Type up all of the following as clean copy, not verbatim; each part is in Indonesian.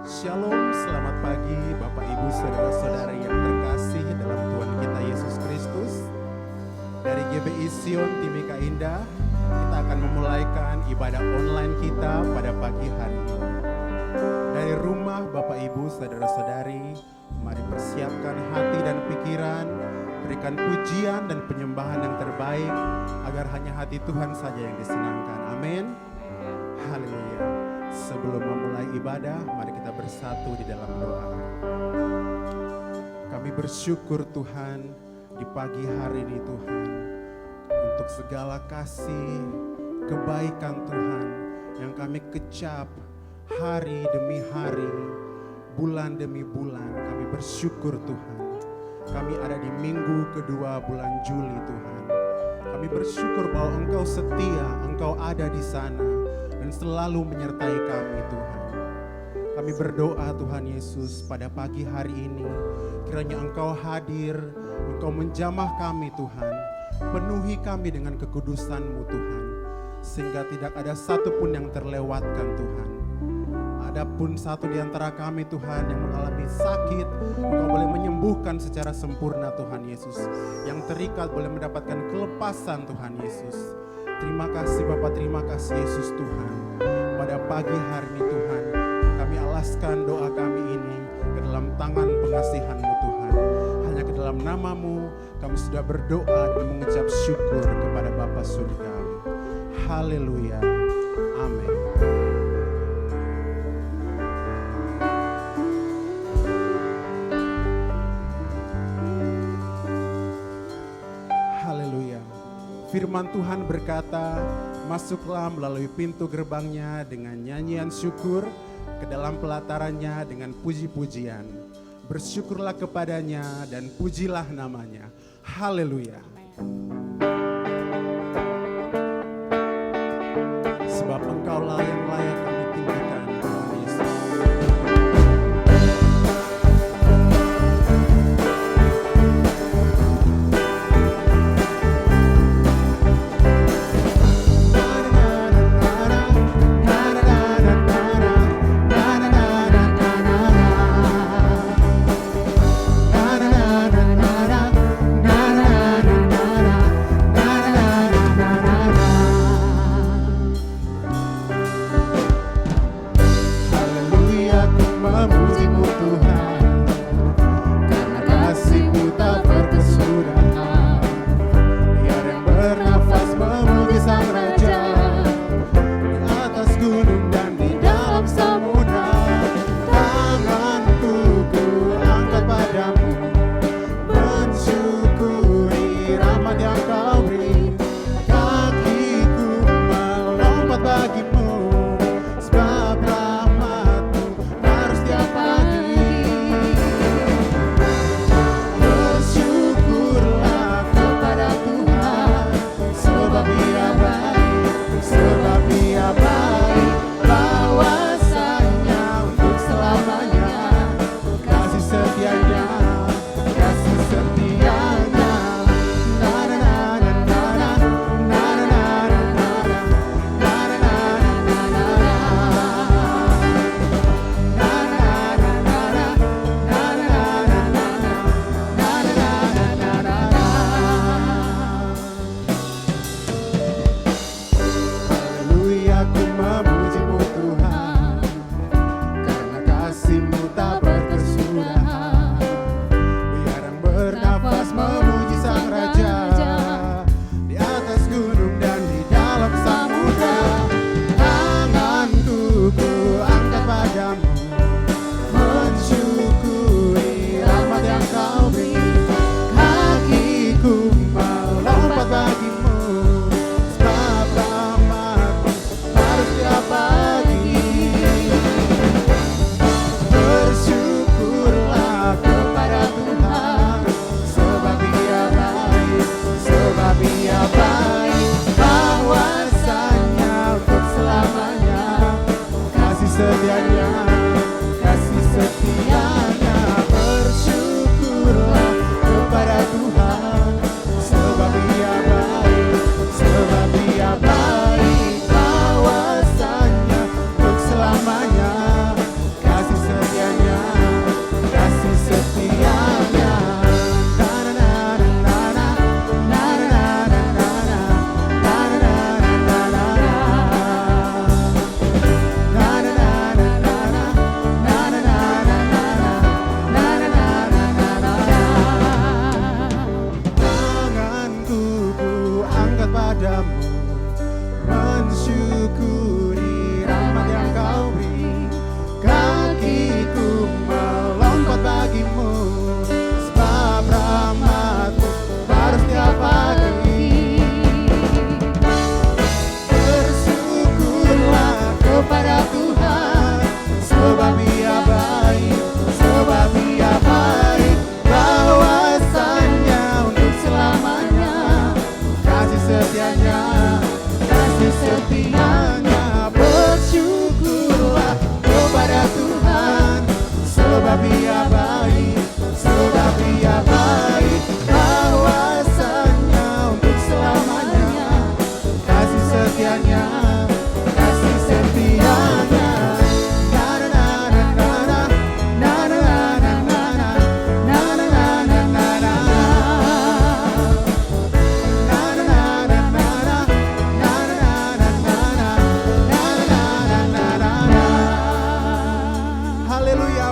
Shalom, selamat pagi Bapak Ibu Saudara-saudari yang terkasih dalam Tuhan kita Yesus Kristus. Dari GBI Sion Timika Indah, kita akan memulaikan ibadah online kita pada pagi hari ini. Dari rumah Bapak Ibu Saudara-saudari, mari persiapkan hati dan pikiran, berikan pujian dan penyembahan yang terbaik, agar hanya hati Tuhan saja yang disenangkan. Amin. Haleluya. Sebelum memulai ibadah, mari kita bersatu di dalam doa. Kami bersyukur Tuhan di pagi hari ini Tuhan, untuk segala kasih, kebaikan Tuhan yang kami kecap hari demi hari, bulan demi bulan. Kami bersyukur Tuhan. Kami ada di minggu kedua bulan Juli Tuhan. Kami bersyukur bahwa Engkau setia, Engkau ada di sana dan selalu menyertai kami Tuhan. Kami berdoa Tuhan Yesus pada pagi hari ini, kiranya Engkau hadir, Engkau menjamah kami Tuhan, penuhi kami dengan kekudusan-Mu Tuhan, sehingga tidak ada satupun yang terlewatkan Tuhan. Adapun satu di antara kami Tuhan yang mengalami sakit, Engkau boleh menyembuhkan secara sempurna Tuhan Yesus. Yang terikat boleh mendapatkan kelepasan Tuhan Yesus. Terima kasih Bapa, terima kasih Yesus Tuhan. Pada pagi hari ini Tuhan, kami alaskan doa kami ini ke dalam tangan pengasihan-Mu Tuhan. Hanya ke dalam nama-Mu kami sudah berdoa dan mengucap syukur kepada Bapa Surgawi. Haleluya. Amin. Firman Tuhan berkata, masuklah melalui pintu gerbangnya dengan nyanyian syukur, ke dalam pelatarannya dengan puji-pujian. Bersyukurlah kepadanya dan pujilah namanya. Haleluya. Sebab Engkaulah yang layak kami tinggikan, Tuhan Yesus. Sebab Dia baik, bawa saya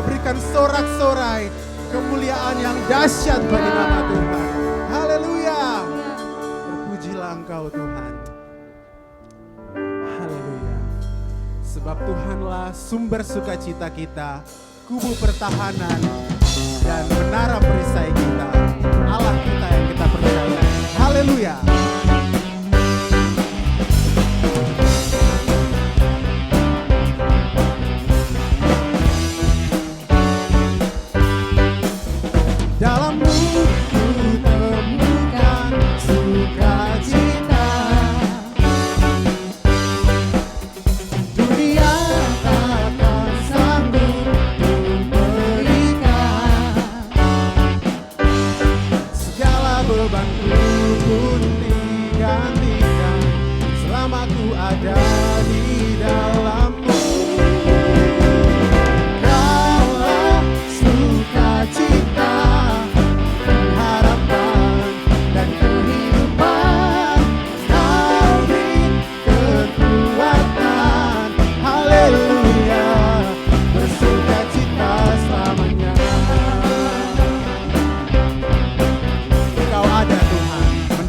berikan sorak-sorai kemuliaan yang dahsyat bagi nama Tuhan. Haleluya. Terpujilah Engkau Tuhan. Haleluya. Sebab Tuhanlah sumber sukacita kita, kubu pertahanan dan menara perisai kita, Allah kita yang kita percaya. Haleluya. Dalammu ku temukan sukacita, dunia takkan sanggup memberikan. Segala bebanku pun digantikan selama ku ada di dalammu. Kaulah sukacita,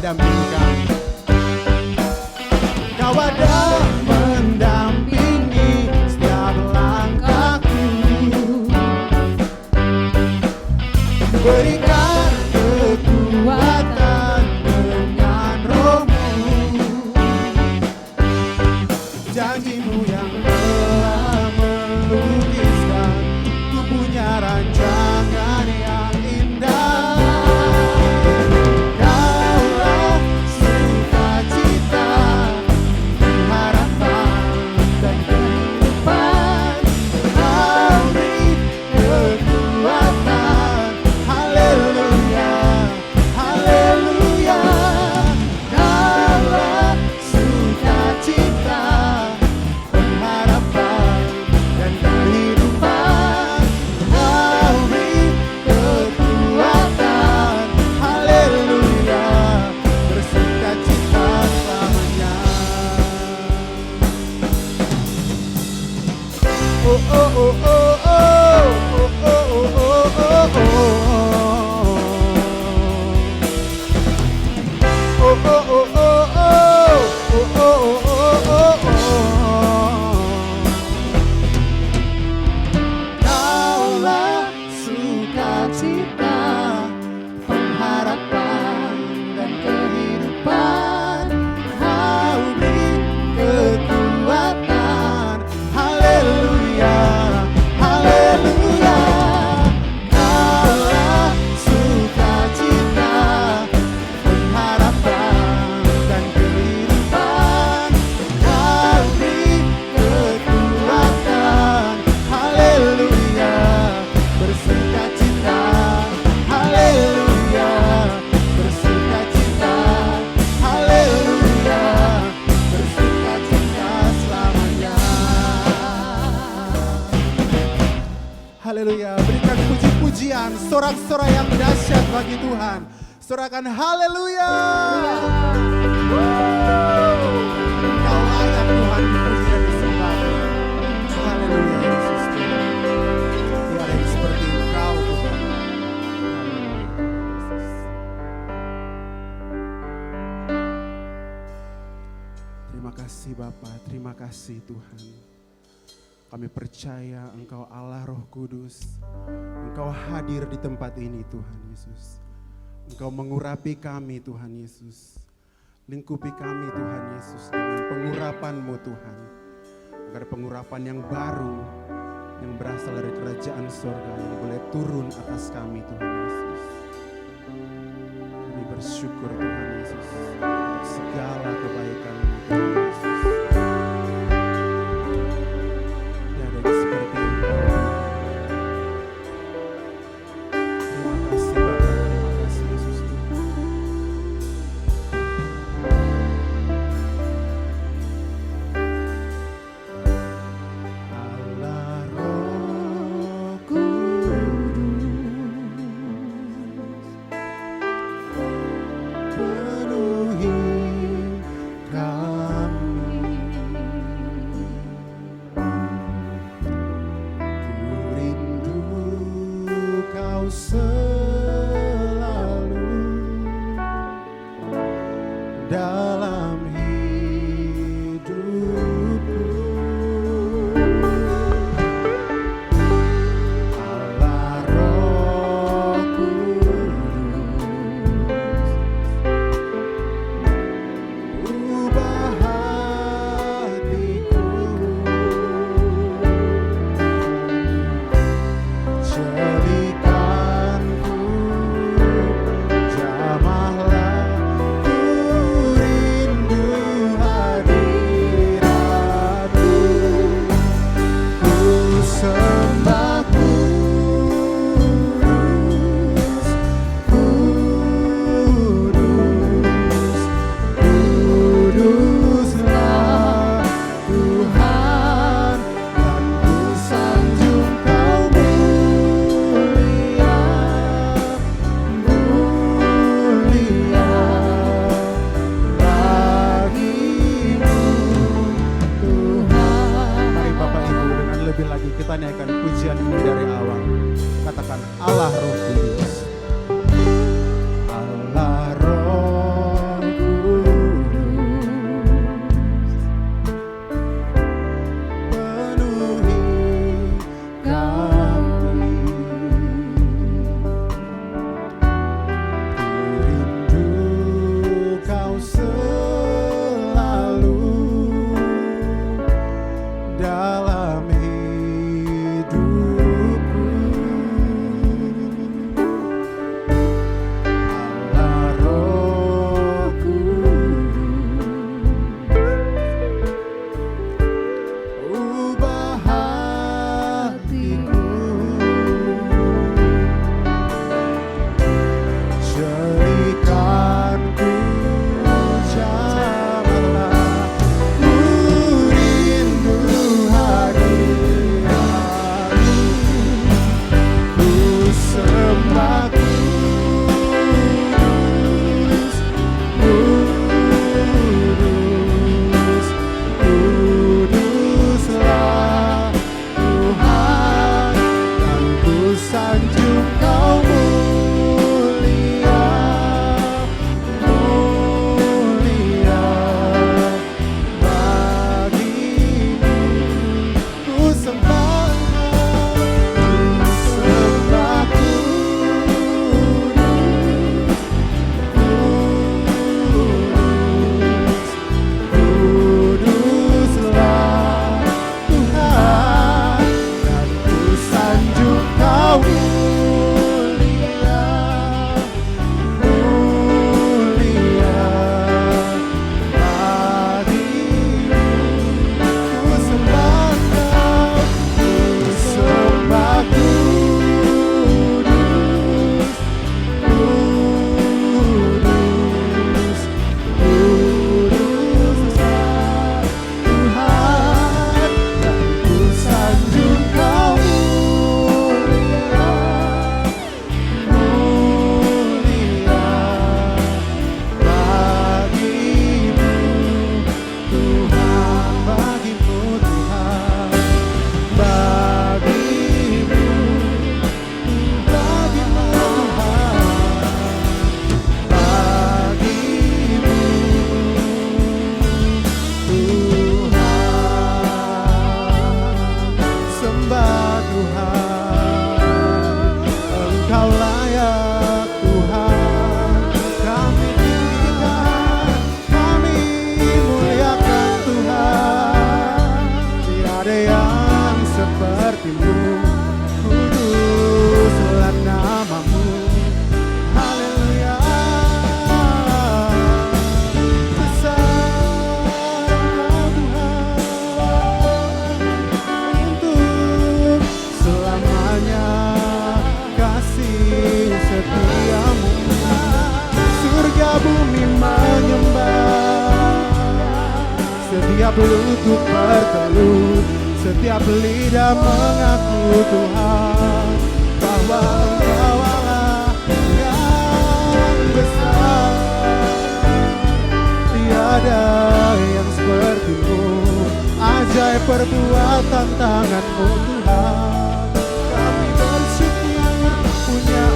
mendampingi kami. Kau ada mendampingi setiap langkahku, berikan kekuatan dengan rohmu. Janjimu yang telah melukiskan, ku punya rancangan yang indah. Haleluya, berikan puji-pujian, sorak-sorai yang dahsyat bagi Tuhan. Sorakan haleluya. Engkau layak Tuhan dipuji dan disembah. Haleluya Yesus Tuhan. Tiada yang seperti Engkau Tuhan. Terima kasih Bapa, terima kasih Tuhan. Kami percaya Engkau Allah Roh Kudus. Engkau hadir di tempat ini Tuhan Yesus. Engkau mengurapi kami Tuhan Yesus. Lingkupi kami Tuhan Yesus dengan pengurapan-Mu Tuhan. Agar pengurapan yang baru yang berasal dari kerajaan surga yang boleh turun atas kami Tuhan Yesus. Kami bersyukur Tuhan Yesus untuk segala kebaikan-Mu Tuhan Yesus. Bye. selalu dalam hidupku. Allah Roh Kudus, ubah hatiku, jadikanku jamahlah, ku rindu hadiratmu, ku sembah kudus, kudus, kuduslah Tuhan, dan ku sanjung Kau mulia, mulia bagimu Tuhan. Mari Bapak Ibu dengan lebih lagi kita naikkan pujian ini dari awal. Katakan Allah Roh Kudus. Allah Roh Kudus, penuhi kami. Ku rindu Kau selalu dalam hidupku. Allah Roh Kudus, ubah hatiku, jadikanku jamahlah, ku rindu hadiratmu, ku sembah kudus, kudus, kuduslah Tuhan, dan ku sanjung Kau mulia, mulia bagimu. Ku sembah kudus, kuduslah Tuhan, dan ku sanjung Kau mulia, mulia bagimu. Ku sembah Kau, ku sembah kudus, kudus, kuduslah Tuhan, dan ku sanjung Kau mulia, mulia bagimu Tuhan, bagimu Tuhan, bagimu, bagimu Tuhan, bagimu Tuhan. Sembah Tuhan, Engkau layak Tuhan, kami tinggikan, kami muliakan Tuhan. Tiada yang seperti-Mu, kuduslah nama-Mu. Haleluya. Besar Engkau Tuhan, untuk selamanya kasih setiamu. Surga bumi menyembah, setiap lutut bertelut, setiap lidah mengaku Tuhan, bahwa Engkau Allah yang besar. Tiada yang seperti-Mu, ajaib perbuatan tangan-Mu Tuhan. Kami bersyukur punya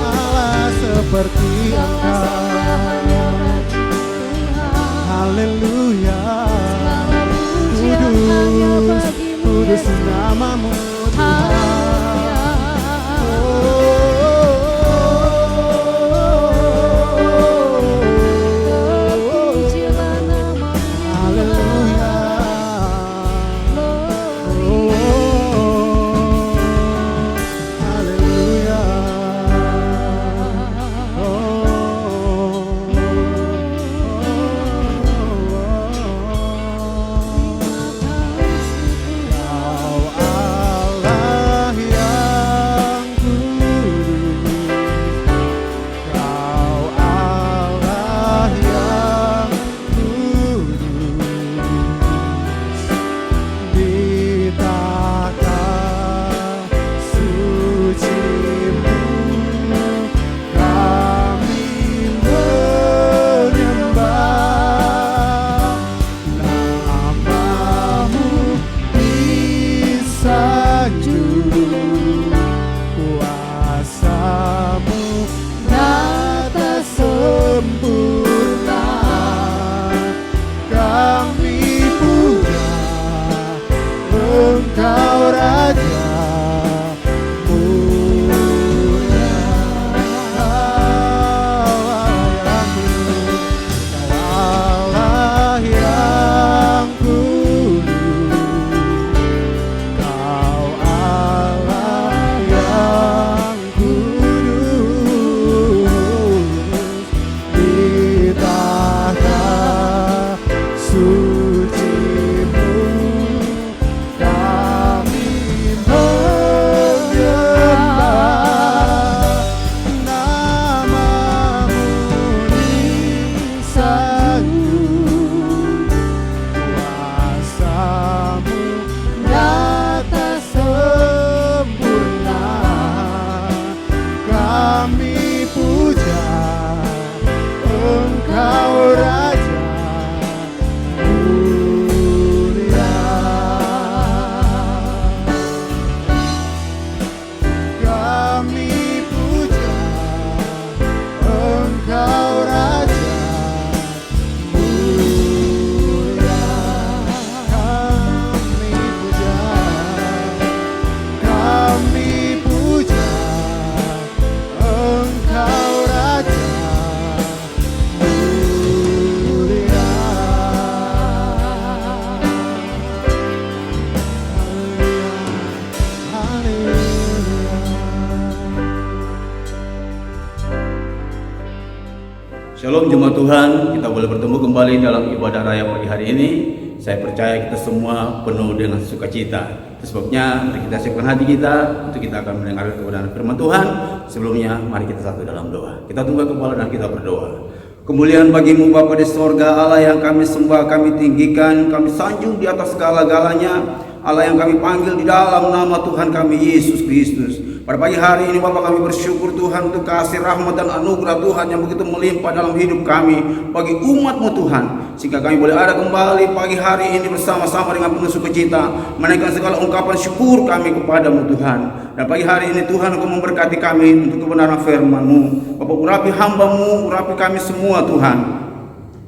Shalom jemaat Tuhan, kita boleh bertemu kembali dalam ibadah raya pagi hari ini. Saya percaya kita semua penuh dengan sukacita. Itu sebabnya mari kita siapkan hati kita untuk kita akan mendengar kebenaran firman Tuhan. Sebelumnya mari kita satu dalam doa. Kita tunduk kepala dan kita berdoa. Kemuliaan bagimu Bapa di sorga, Allah yang kami sembah, kami tinggikan, kami sanjung di atas segala-galanya, Allah yang kami panggil di dalam nama Tuhan kami Yesus Kristus. Pada pagi hari ini Bapak, kami bersyukur Tuhan untuk kasih rahmat dan anugerah Tuhan yang begitu melimpah dalam hidup kami bagi umat-Mu Tuhan, sehingga kami boleh ada kembali pagi hari ini bersama-sama dengan penuh sukacita menaikkan segala ungkapan syukur kami kepada-Mu Tuhan. Dan pagi hari ini Tuhan, Engkau memberkati kami untuk kebenaran firman-Mu. Bapak, urapi hamba-Mu, urapi kami semua Tuhan.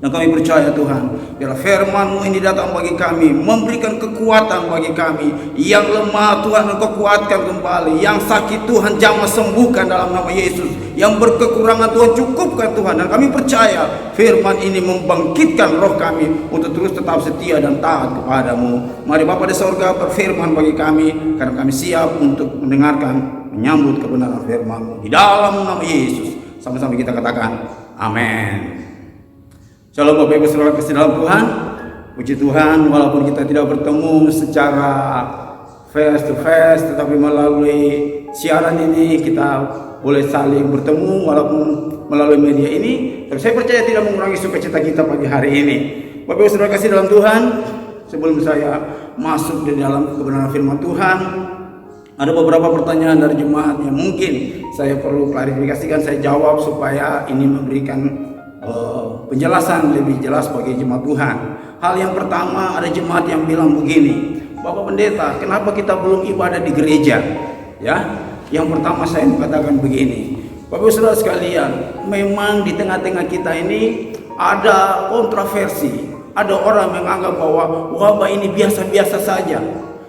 Dan kami percaya Tuhan, biarlah firman-Mu ini datang bagi kami, memberikan kekuatan bagi kami. Yang lemah Tuhan Engkau kuatkan kembali, yang sakit Tuhan jamah sembuhkan dalam nama Yesus, yang berkekurangan Tuhan cukupkan Tuhan. Dan kami percaya firman ini membangkitkan roh kami untuk terus tetap setia dan taat kepada-Mu. Mari Bapa di sorga berfirman bagi kami, karena kami siap untuk mendengarkan, menyambut kebenaran firman-Mu. Di dalam nama Yesus, sama-sama kita katakan amin. Shalom Bapak Ibu Saudara kasih dalam Tuhan. Puji Tuhan, walaupun kita tidak bertemu secara face to face, tetapi melalui siaran ini kita boleh saling bertemu walaupun melalui media ini. Tapi saya percaya tidak mengurangi sukacita kita pagi hari ini. Bapak Ibu Saudara kasih dalam Tuhan, sebelum saya masuk di dalam kebenaran firman Tuhan, ada beberapa pertanyaan dari jemaat yang mungkin saya perlu klarifikasikan, saya jawab supaya ini memberikan penjelasan lebih jelas bagi jemaat Tuhan. Hal yang pertama, ada jemaat yang bilang begini, Bapak Pendeta, kenapa kita belum ibadah di gereja? Ya, yang pertama saya mengatakan begini, Bapak Saudara sekalian, memang di tengah-tengah kita ini ada kontroversi. Ada orang menganggap bahwa wabah ini biasa-biasa saja,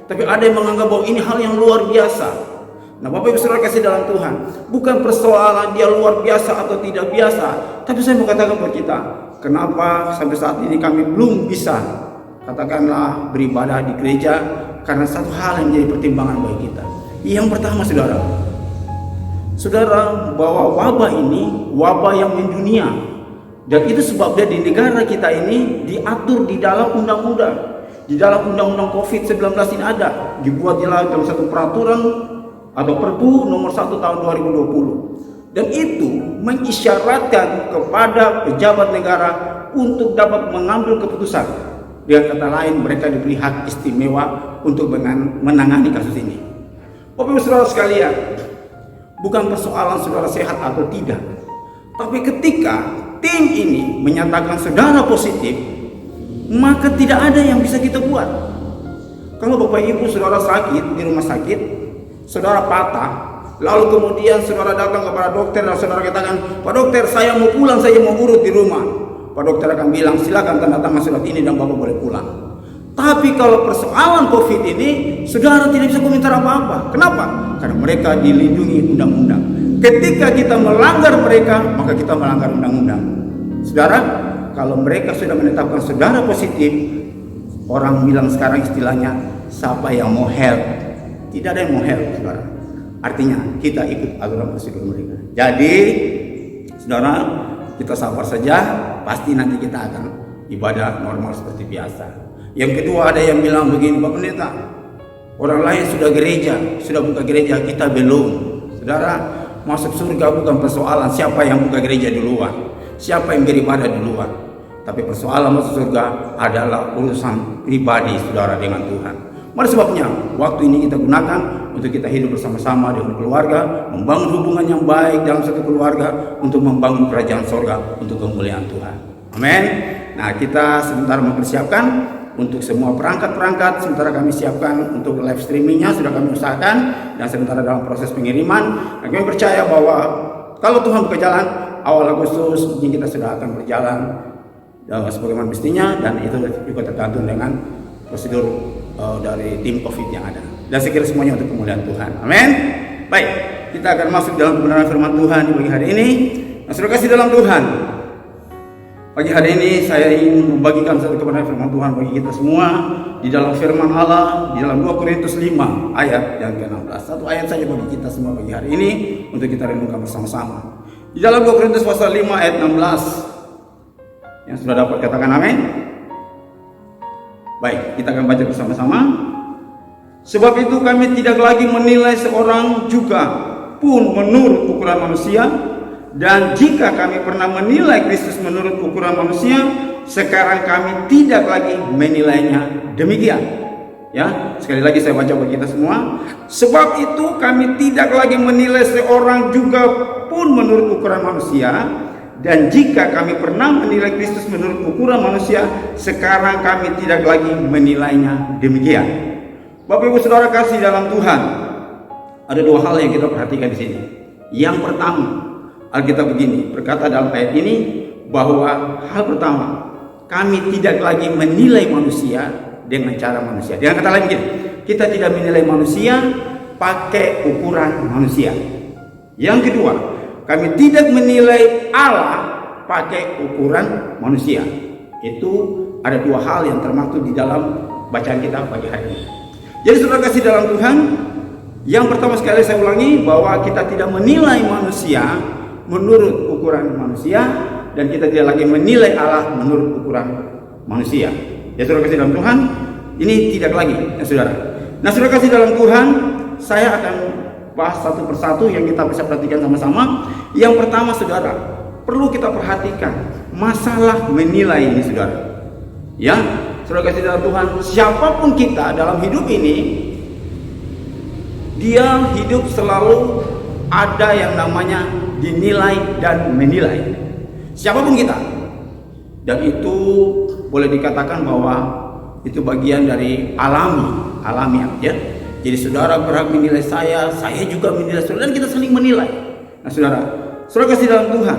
tapi ada yang menganggap bahwa ini hal yang luar biasa. Nah Bapak Ibu Saudara kasih dalam Tuhan, bukan persoalan dia luar biasa atau tidak biasa, tapi saya mau katakan buat kita, kenapa sampai saat ini kami belum bisa katakanlah beribadah di gereja, karena satu hal yang menjadi pertimbangan bagi kita. Yang pertama saudara, bahwa wabah ini wabah yang mendunia, dan itu sebabnya di negara kita ini diatur di dalam undang-undang, di dalam undang-undang COVID-19 ini ada, dibuat dalam satu peraturan atau Perpu nomor 1 tahun 2020, dan itu mengisyaratkan kepada pejabat negara untuk dapat mengambil keputusan. Dengan kata lain, mereka diberi hak istimewa untuk menangani kasus ini. Bapak Ibu Saudara sekalian, bukan persoalan saudara sehat atau tidak, tapi ketika tim ini menyatakan saudara positif, maka tidak ada yang bisa kita buat. Kalau Bapak Ibu Saudara sakit di rumah sakit, saudara patah, lalu kemudian saudara datang kepada dokter dan saudara katakan, Pak Dokter, saya mau pulang, saya mau urut di rumah. Pak Dokter akan bilang, silakan tanda tangan surat ini dan Bapak boleh pulang. Tapi kalau persoalan COVID ini, saudara tidak bisa komentar apa-apa. Kenapa? Karena mereka dilindungi undang-undang. Ketika kita melanggar mereka, maka kita melanggar undang-undang. Saudara, kalau mereka sudah menetapkan saudara positif, orang bilang sekarang istilahnya, siapa yang mau help? Tidak ada yang mau help, saudara. Artinya kita ikut aturan prosedur mereka. Jadi, saudara, kita sabar saja. Pasti nanti kita akan ibadah normal seperti biasa. Yang kedua, ada yang bilang begini, Pak Pendeta, orang lain sudah gereja, sudah buka gereja, kita belum. Saudara, masuk surga bukan persoalan siapa yang buka gereja duluan, siapa yang beribadah duluan. Tapi persoalan masuk surga adalah urusan pribadi saudara dengan Tuhan. Mari sebabnya waktu ini kita gunakan untuk kita hidup bersama-sama dengan keluarga, membangun hubungan yang baik dalam satu keluarga untuk membangun kerajaan sorga untuk kemuliaan Tuhan. Amin. Nah, kita sebentar mempersiapkan untuk semua perangkat-perangkat, sementara kami siapkan untuk live streamingnya sudah kami usahakan, dan sementara dalam proses pengiriman. Dan kami percaya bahwa kalau Tuhan buka jalan, awal Agustus ini kita sudah akan berjalan sebagaimana mestinya, dan itu juga tergantung dengan prosedur dari tim COVID yang ada. Dan saya kira semuanya untuk kemuliaan Tuhan. Amin. Baik, kita akan masuk dalam kebenaran firman Tuhan di pagi hari ini. Nah, saudara kasih dalam Tuhan, pagi hari ini saya ingin membagikan satu kebenaran firman Tuhan bagi kita semua di dalam firman Allah di dalam 2 Korintus 5 ayat yang ke-16. Satu ayat saja bagi kita semua pagi hari ini untuk kita renungkan bersama-sama. Di dalam 2 Korintus pasal 5 ayat 16, Yang sudah dapat katakan amin. Baik, kita akan baca bersama-sama. Sebab itu kami tidak lagi menilai seorang juga pun menurut ukuran manusia, dan jika kami pernah menilai Kristus menurut ukuran manusia, sekarang kami tidak lagi menilainya demikian. Ya, sekali lagi saya baca bagi kita semua. Sebab itu kami tidak lagi menilai seorang juga pun menurut ukuran manusia, dan jika kami pernah menilai Kristus menurut ukuran manusia, sekarang kami tidak lagi menilainya demikian. Bapak Ibu Saudara kasih dalam Tuhan, ada dua hal yang kita perhatikan di sini. Yang pertama, Alkitab begini berkata dalam ayat ini bahwa hal pertama, kami tidak lagi menilai manusia dengan cara manusia. Dengan kata lain begini, kita tidak menilai manusia pakai ukuran manusia. Yang kedua, kami tidak menilai Allah pakai ukuran manusia. Itu ada dua hal yang termaktub di dalam bacaan kita pagi hari ini. Jadi saudara kasih dalam Tuhan, yang pertama sekali saya ulangi bahwa kita tidak menilai manusia menurut ukuran manusia, dan kita tidak lagi menilai Allah menurut ukuran manusia. Ya saudara kasih dalam Tuhan, ini tidak lagi ya saudara. Nah saudara kasih dalam Tuhan, saya akan bahas satu persatu yang kita bisa perhatikan sama-sama. Yang pertama saudara, perlu kita perhatikan masalah menilai ini saudara. Ya, saudara kasih dalam Tuhan, siapapun kita dalam hidup ini, dia hidup selalu ada yang namanya dinilai dan menilai. Siapapun kita. Dan itu boleh dikatakan bahwa itu bagian dari alamiah ya. Jadi saudara berhak menilai saya juga menilai saudara, dan kita saling menilai. Nah saudara kasih dalam Tuhan,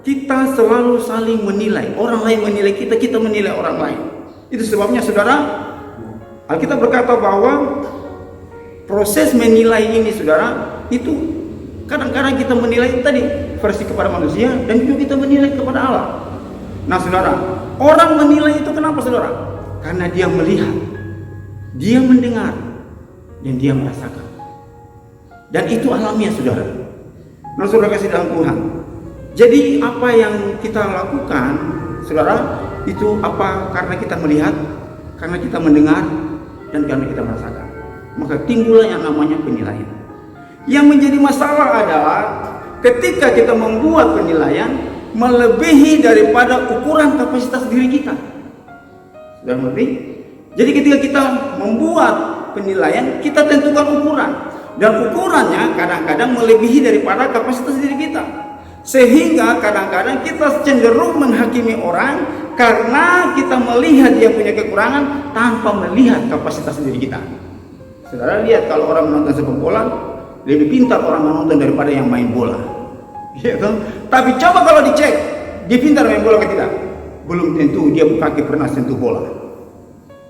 kita selalu saling menilai. Orang lain menilai kita, kita menilai orang lain. Itu sebabnya saudara, Alkitab berkata bahwa proses menilai ini saudara, itu kadang-kadang kita menilai tadi versi kepada manusia, dan juga kita menilai kepada Allah. Nah saudara, orang menilai itu kenapa saudara? Karena dia melihat, dia mendengar, dan dia merasakan. Dan itu alamiah saudara. Nah saudara kasih dalam Tuhan, jadi apa yang kita lakukan saudara, itu apa? Karena kita melihat, karena kita mendengar, dan karena kita merasakan. Maka timbullah yang namanya penilaian. Yang menjadi masalah adalah ketika kita membuat penilaian melebihi daripada ukuran kapasitas diri kita. Sudah mengerti? Jadi ketika kita membuat penilaian, kita tentukan ukuran, dan ukurannya kadang-kadang melebihi daripada kapasitas diri kita, sehingga kadang-kadang kita cenderung menghakimi orang karena kita melihat dia punya kekurangan tanpa melihat kapasitas diri kita. Saudara lihat, kalau orang menonton sepak bola, lebih pintar orang menonton daripada yang main bola, ya kan? Tapi coba kalau dicek, dia pintar main bola atau tidak? Belum tentu dia kaki pernah sentuh bola.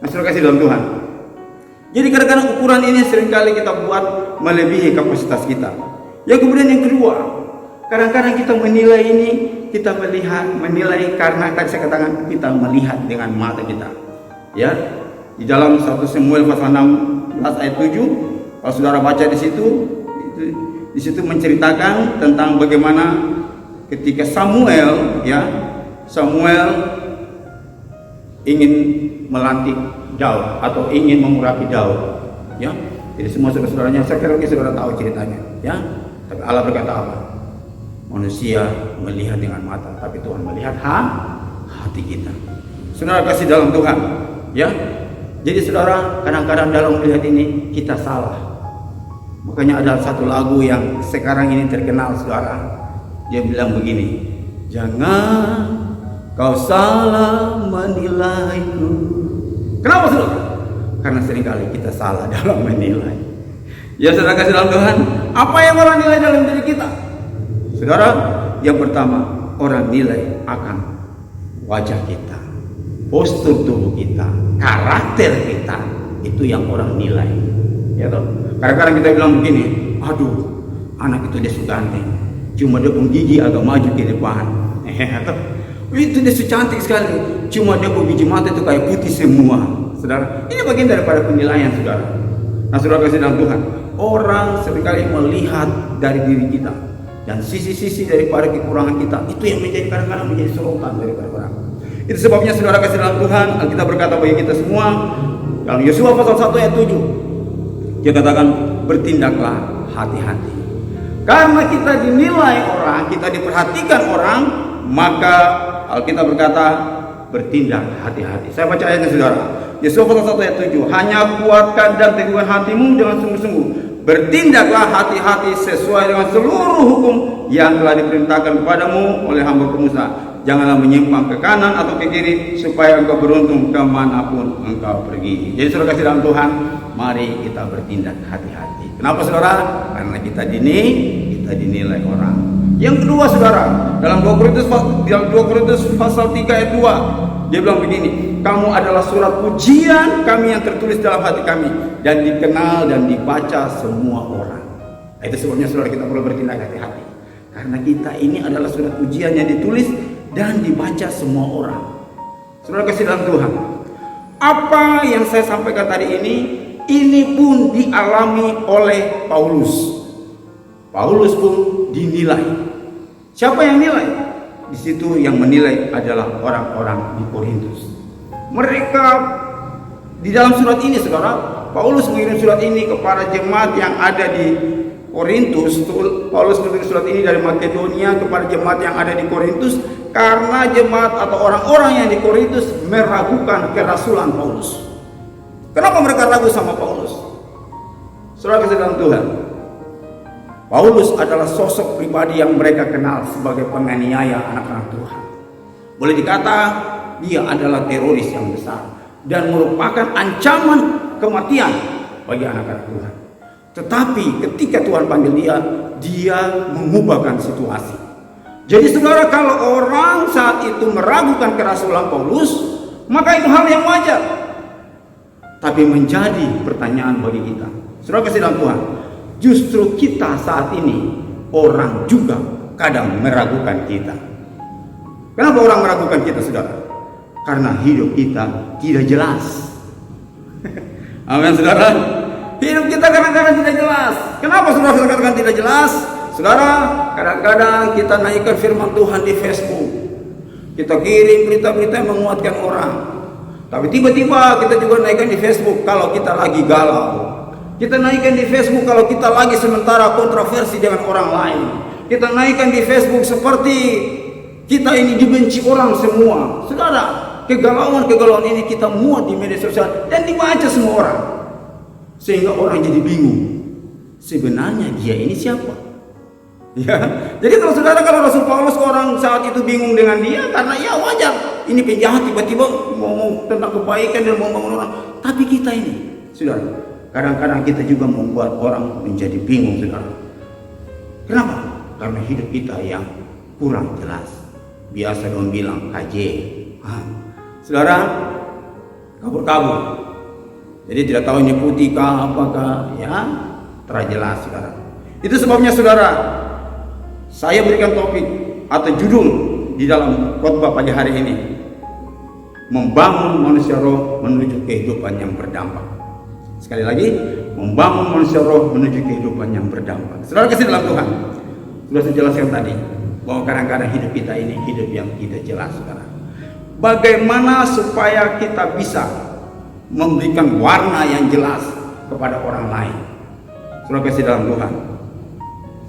Nah, saudara kasih dalam Tuhan. Jadi kadang-kadang ukuran ini seringkali kita buat melebihi kapasitas kita. Yang kemudian yang kedua, kadang-kadang kita menilai ini, kita menilai karena tadi saya katakan kita melihat dengan mata kita. Ya, di dalam 1 Samuel pasal 16 ayat 7, kalau saudara baca di situ menceritakan tentang bagaimana ketika Samuel ingin melantik Daud atau ingin mengurapi Daud. Ya, jadi semua saudara-saudaranya, saya kira saudara tahu ceritanya. Ya, tapi Allah berkata apa? Manusia melihat dengan mata, tapi Tuhan melihat hati kita. Saudara kasih dalam Tuhan, ya. Jadi saudara, kadang-kadang dalam melihat ini kita salah. Makanya ada satu lagu yang sekarang ini terkenal saudara. Dia bilang begini, jangan kau salah menilaiku. Kenapa saudara? Karena seringkali kita salah dalam menilai. Ya saudara kasih dalam Tuhan, apa yang orang nilai dalam diri kita? Saudara, yang pertama, orang nilai akan wajah kita, postur tubuh kita, karakter kita, itu yang orang nilai. Ya toh? Kadang-kadang kita bilang begini, aduh, anak itu dia suka ganteng, cuma dia pun gigi agak maju ke depan. Itu dia cantik sekali, cuma dia pun biji mata itu kayak putih semua. Saudara, ini bagian daripada penilaian saudara. Nah saudara kasih dalam Tuhan, orang seringkali melihat dari diri kita, dan sisi-sisi daripada kekurangan kita, itu yang menjadi kadang-kadang menjadi sorotan daripada orang. Itu sebabnya saudara kasih dalam Tuhan, Alkitab berkata bagi kita semua dalam Yosua pasal 1 ayat 7, dia katakan bertindaklah hati-hati. Karena kita dinilai orang, kita diperhatikan orang, maka Alkitab berkata bertindak hati-hati. Saya baca ayatnya saudara. Yosua pasal 1 ayat 7, hanya kuatkan dan teguhkan hatimu dengan sungguh-sungguh. Bertindaklah hati-hati sesuai dengan seluruh hukum yang telah diperintahkan kepadamu oleh hamba Musa. Janganlah menyimpang ke kanan atau ke kiri, supaya engkau beruntung kemanapun engkau pergi. Jadi saudara kasih dalam Tuhan, mari kita bertindak hati-hati. Kenapa saudara? Karena kita dinilai orang. Yang kedua saudara, dalam 2 Korintus pasal 3 ayat 2, dia bilang begini, kamu adalah surat pujian kami yang tertulis dalam hati kami dan dikenal dan dibaca semua orang. Itu sebabnya saudara kita perlu bertindak hati-hati. Karena kita ini adalah surat pujian yang ditulis dan dibaca semua orang. Saudara kasih dalam Tuhan, apa yang saya sampaikan tadi ini pun dialami oleh Paulus. Paulus pun dinilai. Siapa yang nilai? Di situ yang menilai adalah orang-orang di Korintus. Mereka di dalam surat ini saudara, Paulus mengirim surat ini kepada jemaat yang ada di Korintus. Paulus mengirim surat ini dari Makedonia kepada jemaat yang ada di Korintus, karena jemaat atau orang-orang yang di Korintus meragukan kerasulan Paulus. Kenapa mereka ragu sama Paulus? Saudara kasih dalam Tuhan, Paulus adalah sosok pribadi yang mereka kenal sebagai penganiaya anak-anak Tuhan. Boleh dikata dia adalah teroris yang besar dan merupakan ancaman kematian bagi anak-anak Tuhan. Tetapi ketika Tuhan panggil dia mengubahkan situasi. Jadi saudara, kalau orang saat itu meragukan kerasulan Paulus, maka itu hal yang wajar. Tapi menjadi pertanyaan bagi kita, saudara kasih dalam Tuhan, justru kita saat ini orang juga kadang meragukan kita. Kenapa orang meragukan kita saudara? Karena hidup kita tidak jelas. Amin saudara. Hidup kita kadang-kadang tidak jelas. Kenapa saudara kadang-kadang tidak jelas? Saudara, kadang-kadang kita naikkan firman Tuhan di Facebook. Kita kirim berita-berita yang menguatkan orang. Tapi tiba-tiba kita juga naikkan di Facebook kalau kita lagi galau. Kita naikkan di Facebook kalau kita lagi sementara kontroversi dengan orang lain. Kita naikkan di Facebook seperti kita ini dibenci orang semua. Saudara, kegalauan ini kita muat di media sosial dan dibaca semua orang. Sehingga orang jadi bingung. Sebenarnya dia ini siapa? Ya. Jadi kalau saudara, kalau Rasul Paulus orang saat itu bingung dengan dia, karena ya wajar. Ini penjahat tiba-tiba ngomong tentang kebaikan dan mau bangun orang. Tapi kita ini, saudara, kadang-kadang kita juga membuat orang menjadi bingung saudara. Kenapa? Karena hidup kita yang kurang jelas. Biasa dong bilang KJ. Saudara, kabur-kabur. Jadi tidak tahu ini putih kah apakah, ya terjelas saudara. Itu sebabnya saudara, saya berikan topik atau judul di dalam khotbah pagi hari ini, membangun manusia roh menuju kehidupan yang berdampak. Sekali lagi, membangun manusia roh menuju kehidupan yang berdampak. Saudara kasih dalam Tuhan, sudah saya jelaskan tadi bahwa kadang-kadang hidup kita ini hidup yang tidak jelas saudara. Bagaimana supaya kita bisa memberikan warna yang jelas kepada orang lain? Saudara kasih dalam Tuhan,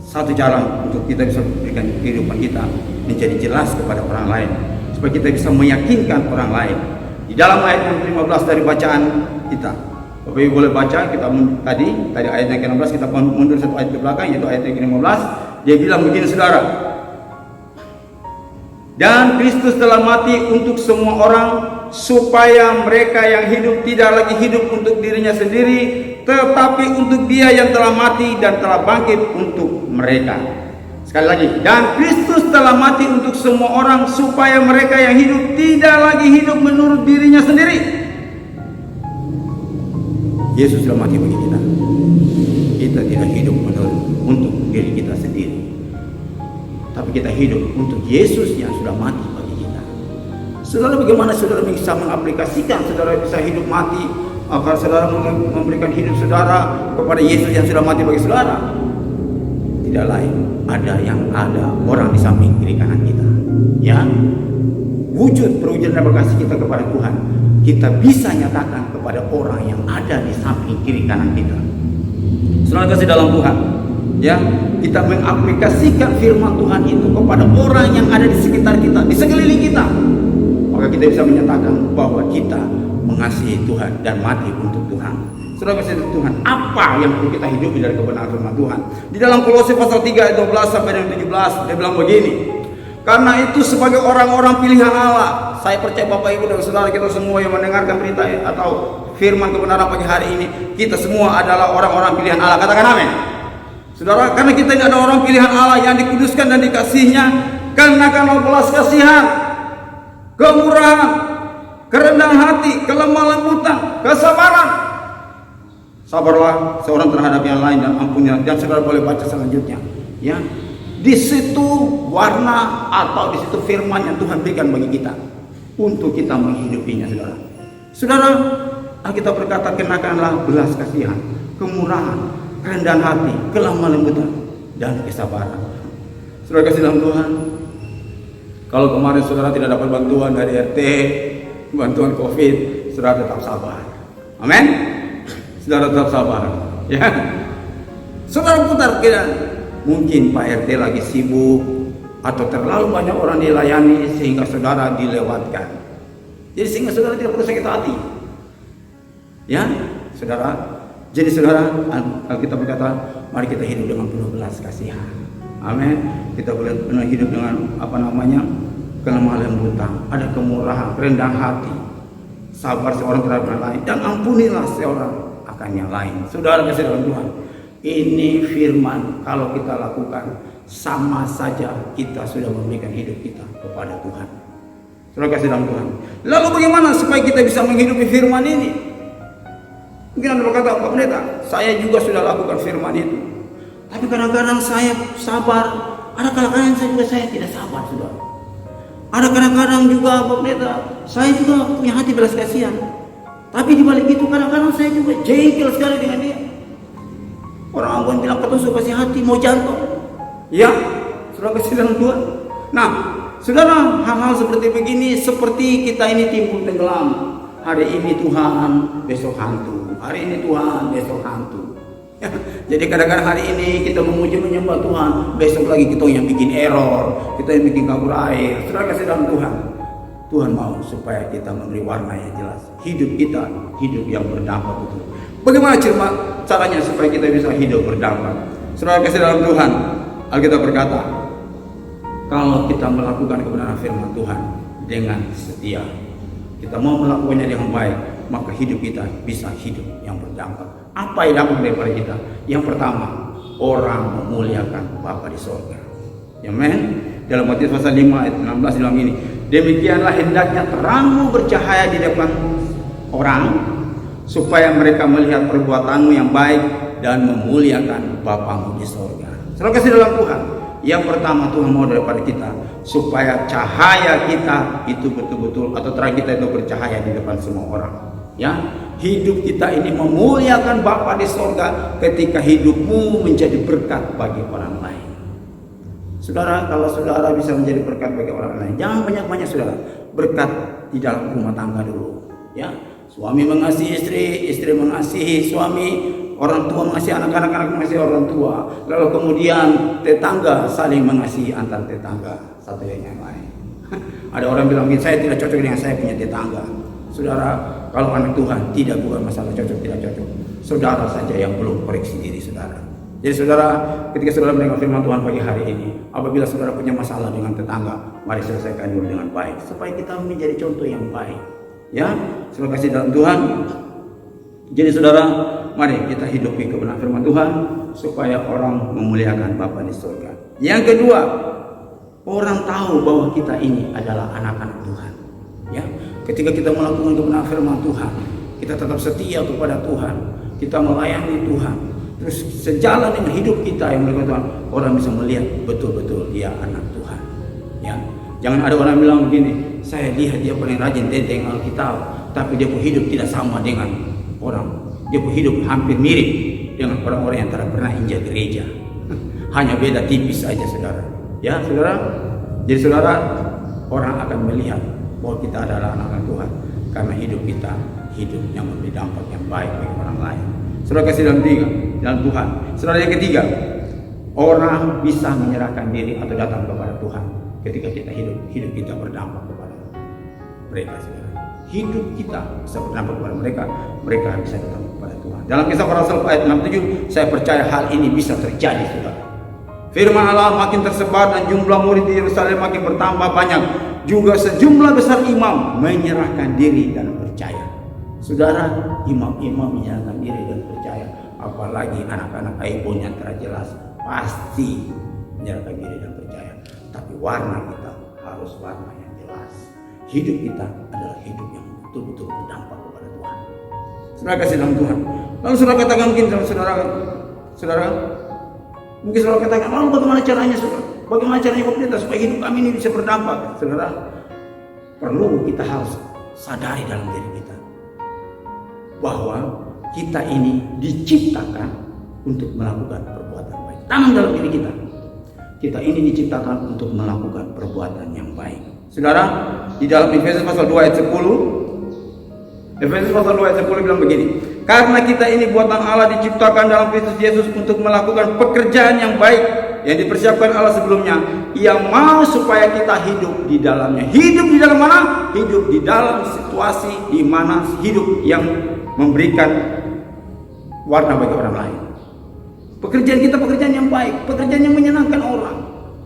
satu cara untuk kita bisa memberikan kehidupan kita menjadi jelas kepada orang lain, supaya kita bisa meyakinkan orang lain. Di dalam ayat yang 15 dari bacaan kita, Bapak Ibu boleh baca, kita tadi ayat yang ke-16, kita mundur satu ayat ke belakang, yaitu ayat yang ke-15. Dia bilang begini saudara, dan Kristus telah mati untuk semua orang, supaya mereka yang hidup tidak lagi hidup untuk dirinya sendiri, tetapi untuk Dia yang telah mati dan telah bangkit untuk mereka. Sekali lagi, dan Kristus telah mati untuk semua orang, supaya mereka yang hidup tidak lagi hidup menurut dirinya sendiri. Yesus telah mati bagi kita. Kita tidak hidup untuk diri kita sendiri, tapi kita hidup untuk Yesus yang sudah mati bagi kita. Saudara, bagaimana saudara bisa mengaplikasikan saudara bisa hidup mati agar saudara memberikan hidup saudara kepada Yesus yang sudah mati bagi saudara? Tidak lain, ada orang di samping kiri kanan kita, ya, wujud perwujudan dan kasih kita kepada Tuhan, kita bisa nyatakan kepada orang yang ada di samping kiri kanan kita. Saudara kasih dalam Tuhan, ya, kita mengaplikasikan firman Tuhan itu kepada orang yang ada di sekitar kita, di sekeliling kita, maka kita bisa menyatakan bahwa kita mengasihi Tuhan dan mati untuk Tuhan. Saudara kasih Tuhan, apa yang perlu kita hidupi dari kebenaran firman Tuhan? Di dalam Kolose pasal 3 ayat 12 sampai dengan 17, dia bilang begini. Karena itu sebagai orang-orang pilihan Allah, saya percaya Bapak Ibu dan Saudara kita semua yang mendengarkan berita atau firman kebenaran pagi hari ini, kita semua adalah orang-orang pilihan Allah. Katakan amin. Saudara, karena kita ini adalah orang pilihan Allah yang dikuduskan dan dikasihnya, kenakanlah belas kasihan, kemurahan, kerendahan hati, kelemah lembutan, kesabaran. Sabarlah seorang terhadap yang lain dan ampunilah. Dan saudara boleh baca selanjutnya, ya. Di situ warna atau di situ firman yang Tuhan berikan bagi kita untuk kita menghidupinya, saudara. Saudara, Alkitab berkata kenakanlah belas kasihan, kemurahan, kerendahan hati, kelemah lembutan, dan kesabaran. Saudara kasih dalam Tuhan, kalau kemarin saudara tidak dapat bantuan dari RT, bantuan COVID, saudara tetap sabar. Amin. Saudara tetap sabar, ya. Saudara putar kira. Mungkin Pak RT lagi sibuk atau terlalu banyak orang dilayani sehingga saudara dilewatkan. Jadi sehingga saudara tidak perlu sakit hati. Ya, saudara. Jadi saudara, Alkitab berkata, mari kita hidup dengan penuh belas kasihan. Amin. Kita boleh penuh hidup dengan kelemah lembutan, ada kemurahan, kerendahan hati, sabar seorang terhadap yang lain, dan ampunilah seorang akan yang lain. Saudara kasih dalam Tuhan. Ini firman kalau kita lakukan sama saja kita sudah memberikan hidup kita kepada Tuhan. Saudara kasih dalam Tuhan. Lalu bagaimana supaya kita bisa menghidupi firman ini? Mungkin Anda berkata, Pak Pendeta, saya juga sudah lakukan firman itu. Tapi kadang-kadang saya sabar, ada kadang-kadang saya tidak sabar, saudara. Ada kadang-kadang juga Pak Pendeta, saya juga punya hati belas kasihan. Tapi di balik itu kadang-kadang saya juga jengkel sekali dengan dia. Orang Ambon bilang ketusuk kasih hati mau jantung. Ya, saudara kasih dalam Tuhan. Nah, saudara, hal-hal seperti begini seperti kita ini timbul tenggelam. Hari ini Tuhan, besok hantu. Hari ini Tuhan, besok hantu. Ya, jadi kadang-kadang hari ini kita memuji menyembah Tuhan, besok lagi kita yang bikin error, kita yang bikin kabur air. Saudara kasih dalam Tuhan. Tuhan mau supaya kita memberi warna yang jelas. Hidup kita, hidup yang berdampak betul. Bagaimana caranya supaya kita bisa hidup berdampak? Saudara kasih dalam Tuhan, Alkitab berkata, kalau kita melakukan kebenaran firman Tuhan dengan setia, kita mau melakukannya dengan baik, maka hidup kita bisa hidup yang berdampak. Apa yang dampak daripada kita? Yang pertama, orang memuliakan Bapa di sorga. Amen. Dalam Matius pasal 5 ayat 16 bilang ini, demikianlah hendaknya terangmu bercahaya di depan orang, supaya mereka melihat perbuatanmu yang baik dan memuliakan Bapamu di sorga. Saudara kasih dalam Tuhan, yang pertama Tuhan mau daripada kita, supaya cahaya kita itu betul-betul atau terang kita itu bercahaya di depan semua orang. Ya, hidup kita ini memuliakan Bapa di sorga ketika hidupmu menjadi berkat bagi orang lain. Saudara, kalau saudara bisa menjadi berkat bagi orang lain, jangan banyak-banyak saudara, berkat di dalam rumah tangga dulu. Ya. Suami mengasihi istri, istri mengasihi suami, orang tua mengasihi anak-anak, anak mengasihi orang tua. Lalu kemudian tetangga saling mengasihi antar tetangga satu yang lain. Ada orang bilang, saya tidak cocok dengan saya punya tetangga. Saudara, kalau anak Tuhan tidak bukan masalah cocok tidak cocok. Saudara saja yang belum koreksi diri saudara. Jadi saudara, ketika saudara mendengar firman Tuhan pagi hari ini, apabila saudara punya masalah dengan tetangga, mari selesaikan dulu dengan baik supaya kita menjadi contoh yang baik. Ya, terima kasih dalam Tuhan. Jadi saudara, mari kita hidupi kebenaran firman Tuhan supaya orang memuliakan Bapa di surga. Yang kedua, orang tahu bahwa kita ini adalah anak-anak Tuhan. Ya, ketika kita melakukan kebenaran firman Tuhan, kita tetap setia kepada Tuhan, kita melayani Tuhan. Terus sejalan dengan hidup kita yang melakukan Tuhan, orang bisa melihat betul-betul dia anak Tuhan. Ya, jangan ada orang bilang begini, saya lihat dia paling rajin tentang Alkitab, tapi dia pun hidup tidak sama dengan orang. Dia pun hidup hampir mirip dengan orang-orang yang tidak pernah injak gereja. Hanya beda tipis saja saudara. Ya saudara. Jadi saudara, orang akan melihat bahwa kita adalah anak-anak Tuhan karena hidup kita hidup yang memberi dampak yang baik bagi orang lain. Saudara kasih dalam Tuhan. Saudara, yang ketiga, orang bisa menyerahkan diri atau datang kepada Tuhan ketika kita hidup kita berdampak kepada mereka. Saudara, hidup kita bisa berdampak kepada mereka bisa datang kepada Tuhan. Dalam Kisah Para Rasul ayat 67, saya percaya hal ini bisa terjadi, saudara. Firman Allah makin tersebar dan jumlah murid di Yerusalem makin bertambah banyak. Juga sejumlah besar imam menyerahkan diri dan percaya. Saudara, imam-imam menyerahkan diri dan percaya. Apalagi anak-anak iPhone yang jelas pasti menyerahkan diri dan percaya. Tapi warna kita harus warna yang jelas. Hidup kita adalah hidup yang betul-betul berdampak kepada Tuhan. Saudara kasih dalam Tuhan. Lalu saudara katakan mungkin sama saudara, mungkin saudara katakan, lalu bagaimana caranya saudara? Bagaimana caranya pemerintah supaya hidup kami ini bisa berdampak? Saudara, perlu kita harus sadari dalam diri kita bahwa kita ini diciptakan untuk melakukan perbuatan baik. Tanam dalam diri kita. Kita ini diciptakan untuk melakukan perbuatan yang baik. Saudara, di dalam Efesus pasal 2 ayat 10, Efesus pasal 2 ayat 10 bilang begini, karena kita ini buatan Allah diciptakan dalam Kristus Yesus untuk melakukan pekerjaan yang baik yang dipersiapkan Allah sebelumnya. Ia mau supaya kita hidup di dalamnya. Hidup di dalam mana? Hidup di dalam situasi di mana hidup yang memberikan warna bagi orang lain. Pekerjaan kita pekerjaan yang baik, pekerjaan yang menyenangkan orang,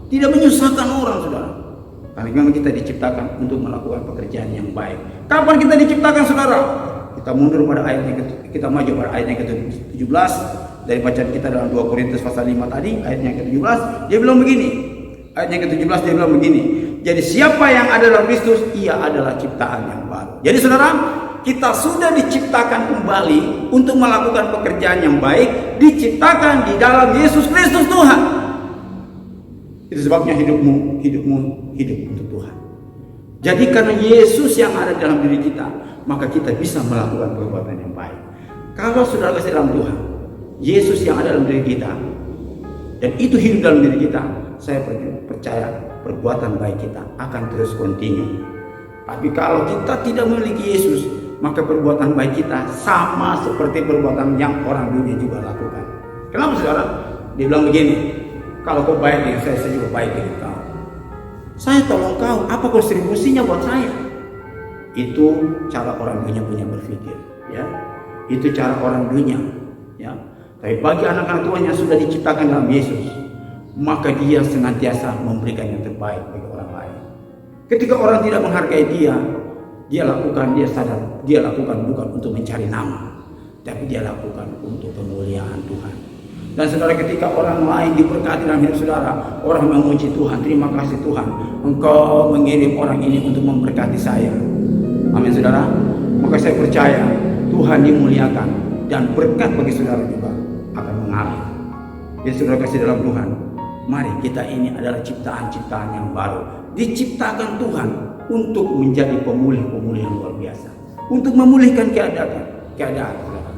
tidak menyusahkan orang, saudara. Karena memang kita diciptakan untuk melakukan pekerjaan yang baik. Kapan kita diciptakan, saudara? Kita mundur pada kita maju pada ayat yang ke-17 dari bacaan kita dalam 2 Korintus pasal 5 tadi, ayat yang ke-17, dia bilang begini. Ayat yang ke-17 dia bilang begini. Jadi siapa yang ada dalam Kristus, ia adalah ciptaan yang baru. Jadi saudara, kita sudah diciptakan kembali untuk melakukan pekerjaan yang baik, diciptakan di dalam Yesus Kristus Tuhan. Itu sebabnya hidupmu hidup untuk Tuhan. Jadi karena Yesus yang ada dalam diri kita, maka kita bisa melakukan perbuatan yang baik. Kalau saudara kasih dalam Tuhan, Yesus yang ada dalam diri kita, dan itu hidup dalam diri kita, saya percaya perbuatan baik kita akan terus continue. Tapi kalau kita tidak memiliki Yesus, maka perbuatan baik kita sama seperti perbuatan yang orang dunia juga lakukan. Kenapa saudara? Dia bilang begini, kalau kau baik dengan saya juga baik dengan kau. Saya tolong kau, apa kontribusinya buat saya? Itu cara orang dunia punya berpikir, ya. Itu cara orang dunia, ya. Tapi bagi anak-anak Tuhan yang sudah diciptakan dalam Yesus, maka dia senantiasa memberikan yang terbaik bagi orang lain. Ketika orang tidak menghargai dia sadar, dia lakukan bukan untuk mencari nama, tapi dia lakukan untuk kemuliaan Tuhan. Dan saudara, ketika orang lain diberkati dalam hidup saudara, orang memuji Tuhan, terima kasih Tuhan, Engkau mengirim orang ini untuk memberkati saya. Amin saudara. Maka saya percaya Tuhan dimuliakan dan berkat bagi saudara juga akan mengalir. Ya saudara kasih dalam Tuhan, mari kita ini adalah ciptaan-ciptaan yang baru, diciptakan Tuhan untuk menjadi pemulih-pemulih yang luar biasa, untuk memulihkan keadaan. Saudara.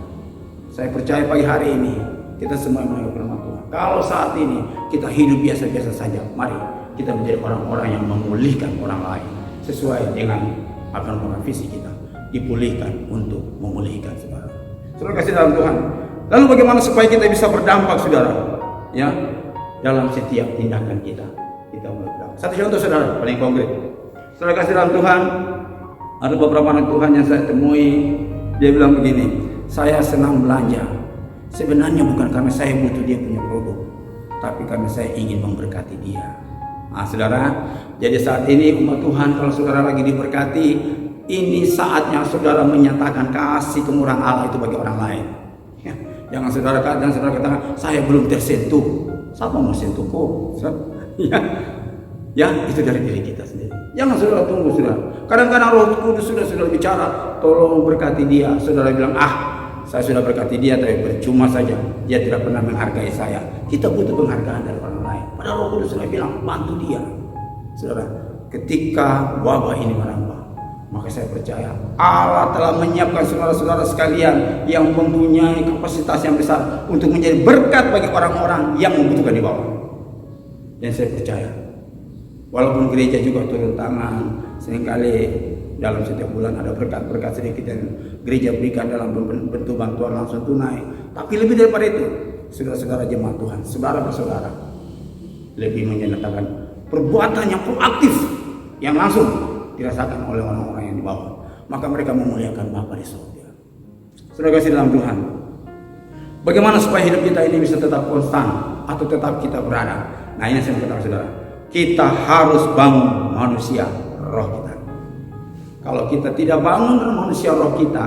Saya percaya pagi hari ini kita semua mendengar firman Tuhan. Kalau saat ini kita hidup biasa-biasa saja, mari kita menjadi orang-orang yang memulihkan orang lain sesuai dengan apa yang visi kita, dipulihkan untuk memulihkan saudara. Saudara kasih dalam Tuhan. Lalu bagaimana supaya kita bisa berdampak, saudara? Ya, dalam setiap tindakan kita mulai berdampak. Satu contoh saudara, paling konkret. Saudara kasih dalam Tuhan, ada beberapa anak Tuhan yang saya temui, dia bilang begini, saya senang belanja. Sebenarnya bukan karena saya butuh dia punya produk, tapi karena saya ingin memberkati dia. Nah saudara, jadi saat ini umat Tuhan, kalau saudara lagi diberkati, ini saatnya saudara menyatakan kasih kemurahan Allah itu bagi orang lain. Ya, jangan saudara katakan, saya belum tersentuh. Siapa mau sentuhku? Ya, itu dari diri kita sendiri. Jangan saudara tunggu saudara. Kadang-kadang Roh Kudus sudah bicara, tolong berkati dia. Saudara bilang, saya sudah berkati dia, tapi percuma saja. Dia tidak pernah menghargai saya. Kita butuh penghargaan dari orang lain. Padahal Roh Kudus sudah bilang, bantu dia. Saudara, ketika wabah ini menambah, maka saya percaya Allah telah menyiapkan saudara-saudara sekalian yang mempunyai kapasitas yang besar untuk menjadi berkat bagi orang-orang yang membutuhkan di bawah. Dan saya percaya Walaupun gereja juga turun tangan, seringkali dalam setiap bulan ada berkat-berkat sedikit yang gereja berikan dalam bentuk bantuan langsung tunai. Tapi lebih daripada itu, saudara-saudara jemaat Tuhan, saudara-saudara, lebih menyatakan perbuatan yang proaktif yang langsung dirasakan oleh orang-orang yang di bawah. Maka mereka memuliakan Bapa di surga. Saudara kasih dalam Tuhan, bagaimana supaya hidup kita ini bisa tetap konstan atau tetap kita berada? Nah, ini saya katakan saudara, kita harus bangun manusia roh kita. Kalau kita tidak bangun manusia roh kita,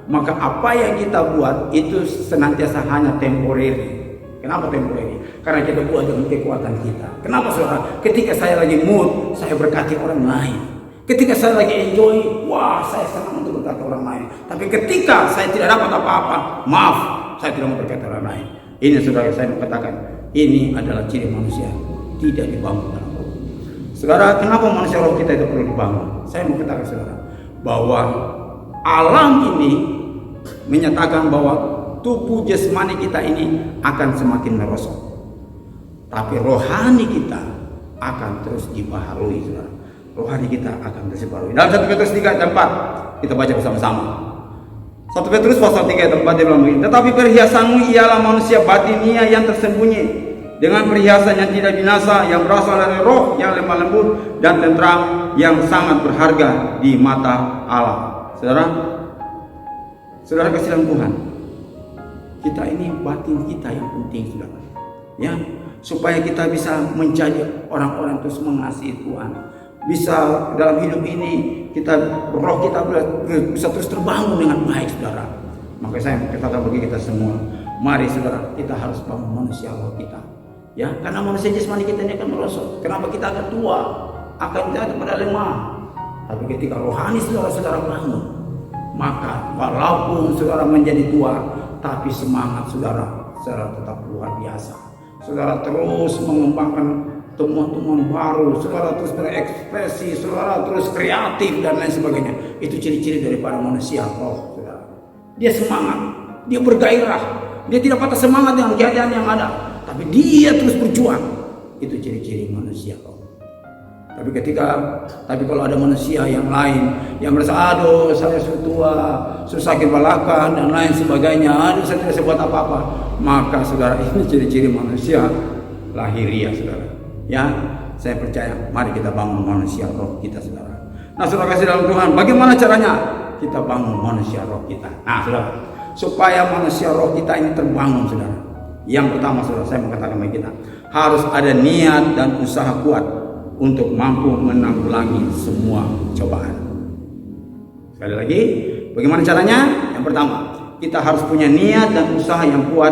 maka apa yang kita buat itu senantiasa hanya temporary. Kenapa temporary? Karena kita buat dengan kekuatan kita. Kenapa saudara? Ketika saya lagi mood, saya berkati orang lain. Ketika saya lagi enjoy, wah saya senang untuk berkati orang lain. Tapi ketika saya tidak dapat apa-apa, maaf, saya tidak mau berkati orang lain. Ini saudara, saya mau katakan, ini adalah ciri manusia tidak dibangun dalam roh. Saudara, kenapa manusia roh kita itu perlu dibangun? Saya mau katakan saudara, bahwa alam ini menyatakan bahwa tubuh jasmani kita ini akan semakin merosot, tapi rohani kita akan terus dibaharui, saudara. Rohani kita akan terus dibaharui. Dalam 1 Petrus 3 ayat 4 kita baca bersama-sama. 1 Petrus pasal 3 ayat 4 dia bilang begini, tetapi perhiasanmu ialah manusia batinia yang tersembunyi dengan perhiasan yang tidak binasa, yang berasal dari roh yang lemah lembut dan tentram, yang sangat berharga di mata Allah. Saudara kasih dalam Tuhan, kita ini batin kita yang penting, saudara. Ya, supaya kita bisa menjadi orang-orang terus mengasihi Tuhan. Bisa dalam hidup ini kita roh kita bisa terus terbangun dengan baik, saudara. Maka saya katakan bagi kita semua, mari saudara, kita harus bangun manusia roh kita. Ya, karena manusia jasmani kita ini akan merosot. Kenapa kita akan tua? Akan jatuh pada lemah. Tapi ketika rohani saudara bangun, maka walaupun saudara menjadi tua, tapi semangat saudara tetap luar biasa. Saudara terus mengembangkan temuan-temuan baru, saudara terus berekspresi, saudara terus kreatif dan lain sebagainya. Itu ciri-ciri daripada manusia roh, saudara. Dia semangat, dia bergairah, dia tidak patah semangat dengan keadaan yang ada, tapi dia terus berjuang. Itu ciri-ciri manusia roh. Tapi kalau ada manusia yang lain yang merasa, aduh saya sudah tua, sudah sakit balakan dan lain sebagainya, aduh saya tidak bisa buat apa-apa, maka saudara, ini ciri-ciri manusia lahiriah, saudara. Ya, saya percaya, mari kita bangun manusia roh kita, saudara. Nah, saudara kasih dalam Tuhan, bagaimana caranya kita bangun manusia roh kita? Nah, saudara, supaya manusia roh kita ini terbangun, saudara. Yang pertama, saudara, saya mengatakan bagi kita, harus ada niat dan usaha kuat untuk mampu menanggulangi semua cobaan. Sekali lagi, bagaimana caranya? Yang pertama, kita harus punya niat dan usaha yang kuat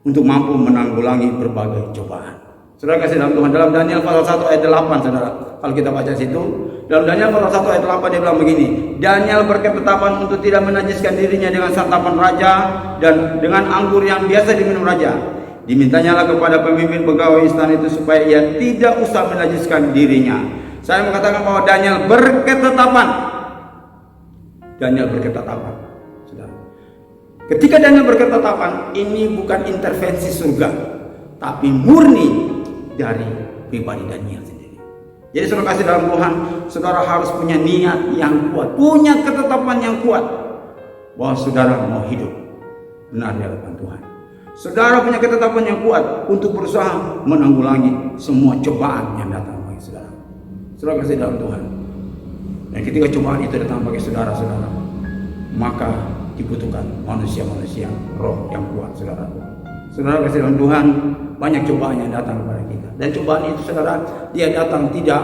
untuk mampu menanggulangi berbagai cobaan. Saudara kasih dalam Tuhan, dalam Daniel pasal 1 ayat 8, saudara. Kalau kita baca situ, dalam Daniel pasal 1 ayat 8 dia bilang begini, Daniel berketetapan untuk tidak menajiskan dirinya dengan santapan raja dan dengan anggur yang biasa diminum raja. Dimintanyalah kepada pemimpin pegawai istana itu supaya ia tidak usah menajiskan dirinya. Saya mengatakan bahwa Daniel berketetapan. Saudara. Ketika Daniel berketetapan, ini bukan intervensi surga, tapi murni dari pribadi Daniel sendiri. Jadi saudara kasih dalam Tuhan, saudara harus punya niat yang kuat, punya ketetapan yang kuat bahwa saudara mau hidup benar di hadapan Tuhan. Saudara punya ketetapan yang kuat untuk berusaha menanggulangi semua cobaan yang datang bagi saudara. Saudara kasih dalam Tuhan. Dan ketika cobaan itu datang bagi saudara-saudara, maka dibutuhkan manusia-manusia roh yang kuat, saudara. Saudara kasih dalam Tuhan, banyak cobaan yang datang kepada kita. Dan cobaan itu, saudara, dia datang tidak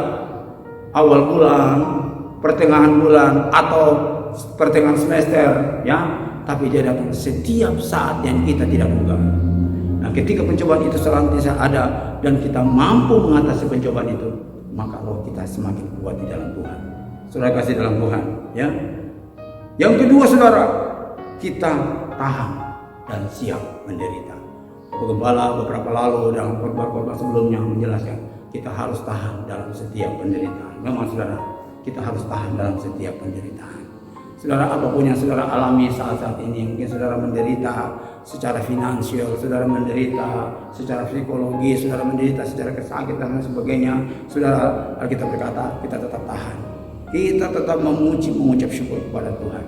awal bulan, pertengahan bulan, atau pertengahan semester, ya. Tapi dia datang setiap saat yang kita tidak duga. Nah, ketika pencobaan itu senantiasa ada dan kita mampu mengatasi pencobaan itu, maka roh kita semakin kuat di dalam Tuhan. Saudara kasih dalam Tuhan, ya. Yang kedua, saudara, kita tahan dan siap menderita. Gembala beberapa lalu dalam khotbah-khotbah sebelumnya menjelaskan kita harus tahan dalam setiap penderitaan. Memang, saudara, kita harus tahan dalam setiap penderitaan. Saudara, apapun yang saudara alami saat-saat ini, mungkin saudara menderita secara finansial, saudara menderita secara psikologi, saudara menderita secara kesakitan dan sebagainya, saudara, kita berkata, kita tetap tahan. Kita tetap memuji, mengucap syukur kepada Tuhan.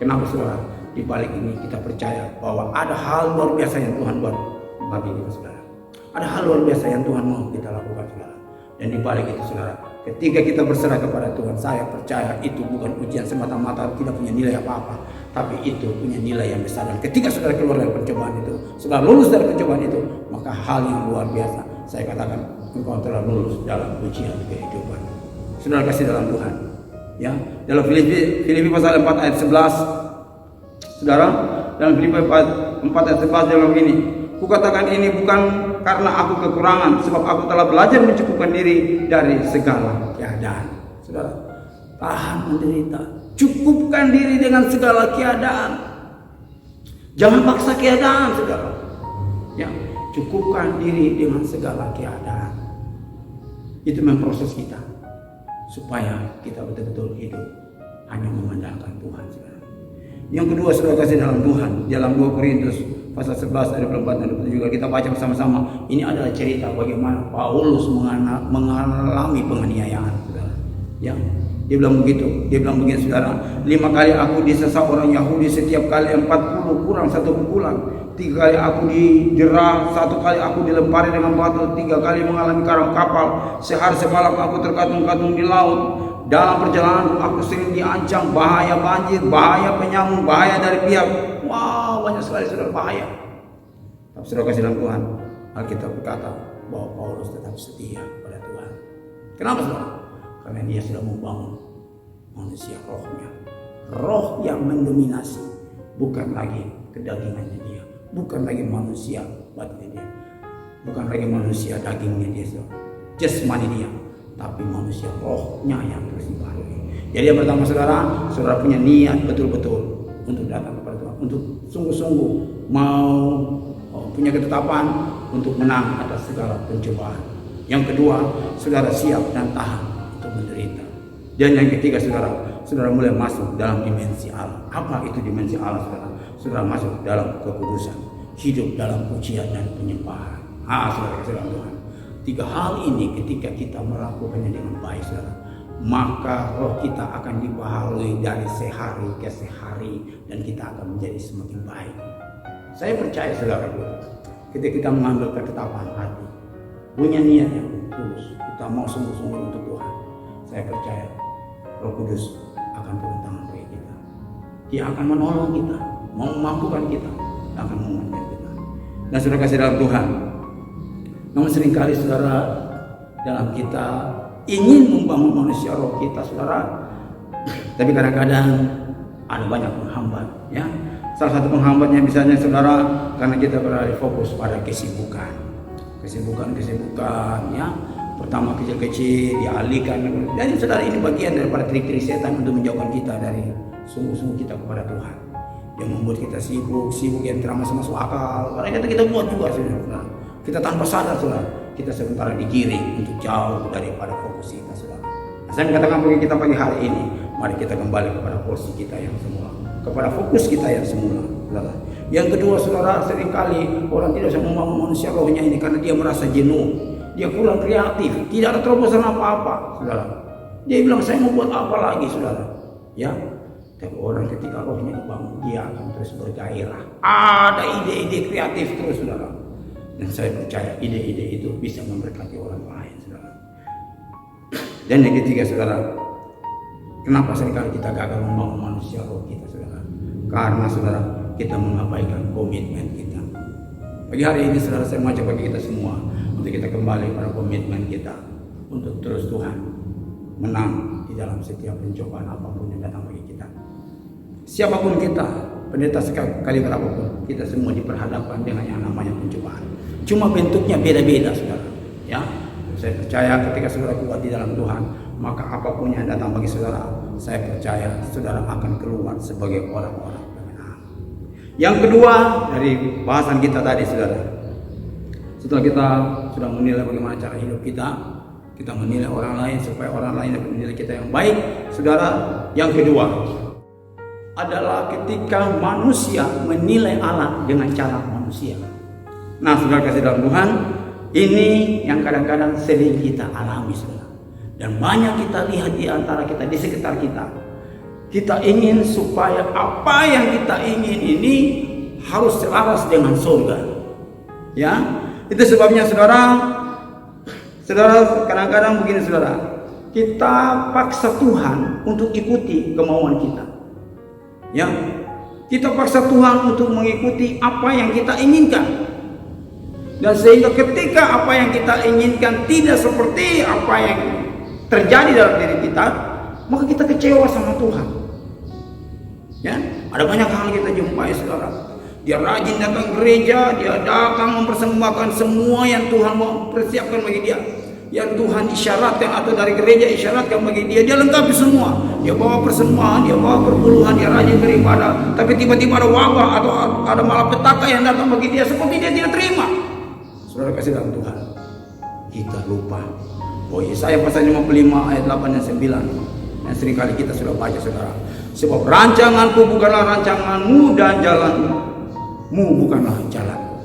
Kenapa saudara? Di balik ini kita percaya bahwa ada hal luar biasa yang Tuhan buat bagi kita saudara. Ada hal luar biasa yang Tuhan mau kita lakukan saudara. Dan di balik itu saudara, ketika kita berserah kepada Tuhan, saya percaya itu bukan ujian semata-mata tidak punya nilai apa-apa, tapi itu punya nilai yang besar. Dan ketika saudara keluar dari pencobaan itu, saudara lulus dari pencobaan itu, maka hal yang luar biasa, saya katakan engkau telah lulus dalam ujian kehidupan. Saudara kasih dalam Tuhan. Ya, dalam Filipi pasal 4 ayat 11, saudara, dalam Filipi 4 ayat 11 dalam begini, kukatakan ini bukan karena aku kekurangan, sebab aku telah belajar mencukupkan diri dari segala keadaan. Saudara, tahan menderita, cukupkan diri dengan segala keadaan. Jangan paksa keadaan, saudara. Ya, cukupkan diri dengan segala keadaan. Itu memproses kita supaya kita betul-betul hidup hanya mengandalkan Tuhan, saudara. Yang kedua, saudara kasih dalam Tuhan, dalam 2 Korintus pasal 11 ayat 24 dan 27 juga kita baca bersama-sama. Ini adalah cerita bagaimana Paulus mengalami penganiayaan, saudara. Ya, dia bilang begitu. Dia bilang begini, saudara. 5 kali aku disesat orang Yahudi, setiap kali 40 kurang 1 pukulan. 3 kali aku dijerah, 1 kali aku dilempari dengan batu, 3 kali mengalami karam kapal, sehari semalam aku terkatung-katung di laut. Dalam perjalanan aku sering diancam bahaya banjir, bahaya penyamuk, bahaya dari pihak. Wow, banyak sekali saudara bahaya. Tapi saudara kasih dalam Tuhan, Alkitab berkata bahwa Paulus tetap setia pada Tuhan. Kenapa saudara? Karena dia sudah membangun manusia rohnya. Roh yang mendominasi, bukan lagi kedagingannya dia, bukan lagi manusia batinnya dia, bukan lagi manusia dagingnya dia, jasmani dia, tapi manusia rohnya yang terus dibaharui. Jadi yang pertama saudara, saudara punya niat betul-betul untuk datang kepada Tuhan, untuk sungguh-sungguh mau punya ketetapan untuk menang atas segala pencobaan. Yang kedua, saudara siap dan tahan untuk menderita. Dan yang ketiga saudara mulai masuk dalam dimensi Allah. Apa itu dimensi Allah, saudara? Saudara masuk dalam kekudusan, hidup dalam pujian dan penyembahan. Saudara kasih dalam Tuhan. 3 hal ini ketika kita melakukannya dengan baik, saudara, maka roh kita akan dibaharui dari sehari ke sehari dan kita akan menjadi semakin baik. Saya percaya saudara, ketika kita mengambil ketetapan hati, punya niat yang tulus, kita mau sungguh-sungguh untuk Tuhan, saya percaya Roh Kudus akan turun tangan bagi kita. Dia akan menolong kita, memampukan kita, akan menguatkan kita. Dan saudara kasih dalam Tuhan. Namun seringkali saudara, dalam kita ingin membangun manusia roh kita, saudara, tapi kadang-kadang ada banyak penghambat, ya. Salah satu penghambatnya misalnya saudara, karena kita beralih fokus pada kesibukan, ya. Pertama kecil-kecil dialihkan. Jadi saudara, ini bagian daripada trik-trik setan untuk menjauhkan kita dari sungguh-sungguh kita kepada Tuhan. Yang membuat kita sibuk yang tidak masuk akal. Karena kita buat juga, saudara. Kita tanpa sadar, saudara, kita sementara digiring untuk jauh daripada fokus kita, saudara. Saya mengatakan bagi kita pagi hari ini, mari kita kembali kepada posisi kita yang semula, kepada fokus kita yang semula, saudara. Yang kedua, saudara, seringkali orang tidak bisa membangun manusia rohnya ini karena dia merasa jenuh, dia kurang kreatif, tidak ada terobosan apa-apa, saudara. Dia bilang, saya mau buat apa lagi, saudara? Ya, tapi orang ketika rohnya dibangun, dia akan terus bergairah. Ada ide-ide kreatif terus, saudara. Dan saya percaya ide-ide itu bisa memberkati orang lain, saudara. Dan yang ketiga, saudara, kenapa seringkali kita gagal membangun manusia roh kita, saudara? Karena saudara, kita mengabaikan komitmen kita. Pagi hari ini, saudara, saya mengajak bagi kita semua untuk kita kembali pada komitmen kita untuk terus Tuhan menang di dalam setiap pencobaan apapun yang datang bagi kita. Siapapun kita, pendeta sekali berapapun, kita semua diperhadapkan dengan yang namanya pencobaan. Cuma bentuknya beda-beda, saudara. Ya, saya percaya ketika saudara kuat di dalam Tuhan, maka apapun yang datang bagi saudara, saya percaya saudara akan keluar sebagai orang-orang pemenang. Yang kedua dari bahasan kita tadi, saudara, setelah kita sudah menilai bagaimana cara hidup kita menilai orang lain supaya orang lain dapat menilai kita yang baik, saudara. Yang kedua, adalah ketika manusia menilai Allah dengan cara manusia. Nah, saudara kasih dalam Tuhan, ini yang kadang-kadang sering kita alami, saudara. Dan banyak kita lihat di antara kita, di sekitar kita. Kita ingin supaya apa yang kita ingin ini harus selaras dengan surga. Ya, itu sebabnya saudara kadang-kadang begini saudara, kita paksa Tuhan untuk ikuti kemauan kita. Ya, kita paksa Tuhan untuk mengikuti apa yang kita inginkan. Dan sehingga ketika apa yang kita inginkan tidak seperti apa yang terjadi dalam diri kita, maka kita kecewa sama Tuhan. Ya, ada banyak hal kita jumpai saudara. Dia rajin datang gereja, dia datang mempersembahkan semua yang Tuhan mau persiapkan bagi dia. Yang Tuhan isyaratkan atau dari gereja isyaratkan bagi dia, dia lengkapi semua. Dia bawa persembahan, dia bawa perpuluhan, dia rajin beribadah. Tapi tiba-tiba ada wabah atau ada malapetaka yang datang bagi dia, seperti dia tidak terima. Saudara kasih dalam Tuhan, kita lupa. Oh, Yesaya pasal 55 ayat 8 dan 9 yang seringkali kita sudah baca saudara. Sebab rancanganku bukanlah rancanganmu dan jalanmu bukanlah jalanku.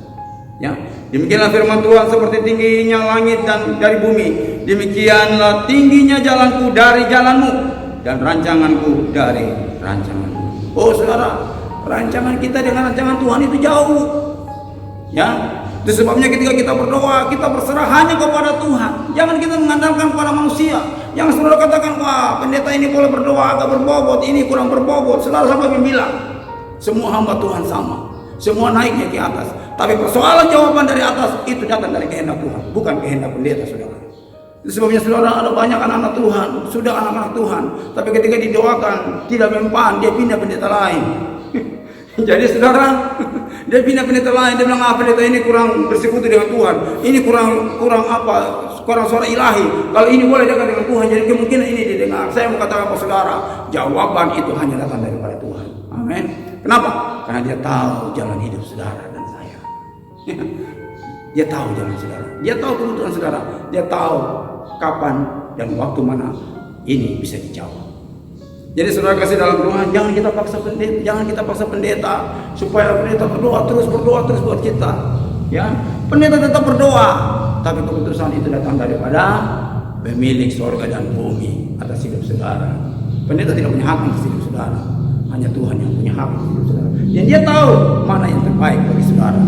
Ya, demikianlah firman Tuhan, seperti tingginya langit dan dari bumi, demikianlah tingginya jalanku dari jalanmu dan rancanganku dari rancanganmu. Oh saudara, rancangan kita dengan rancangan Tuhan itu jauh. Ya, itu sebabnya ketika kita berdoa, kita berserah hanya kepada Tuhan. Jangan kita mengandalkan kepada manusia. Jangan saudara katakan, wah pendeta ini boleh berdoa agak berbobot, ini kurang berbobot. Saudara sampai bilang, semua hamba Tuhan sama, semua naiknya ke atas. Tapi persoalan jawaban dari atas itu datang dari kehendak Tuhan, bukan kehendak pendeta saudara. Itu sebabnya saudara, ada banyak anak-anak Tuhan, sudah anak-anak Tuhan, tapi ketika didoakan tidak mempan, dia pindah pendeta lain. Jadi saudara, dia pindah pendeta lain, dia bilang, pendeta ini kurang bersekutu dengan Tuhan, ini kurang suara ilahi. Kalau ini boleh dekat dengan Tuhan, jadi kemungkinan ini didengar. Saya mau katakan kepada saudara, jawaban itu hanya datang daripada Tuhan. Amin. Kenapa? Karena dia tahu jalan hidup saudara dan saya. Dia tahu jalan saudara, dia tahu kebutuhan saudara, dia tahu kapan dan waktu mana ini bisa dijawab. Jadi saudara kasih dalam Tuhan, jangan kita paksa pendeta supaya pendeta berdoa terus buat kita. Ya, pendeta tetap berdoa, tapi keputusan itu datang daripada pemilik surga dan bumi atas hidup saudara. Pendeta tidak punya hak atas hidup saudara, hanya Tuhan yang punya hak atas hidup saudara. Dan dia tahu mana yang terbaik bagi saudara.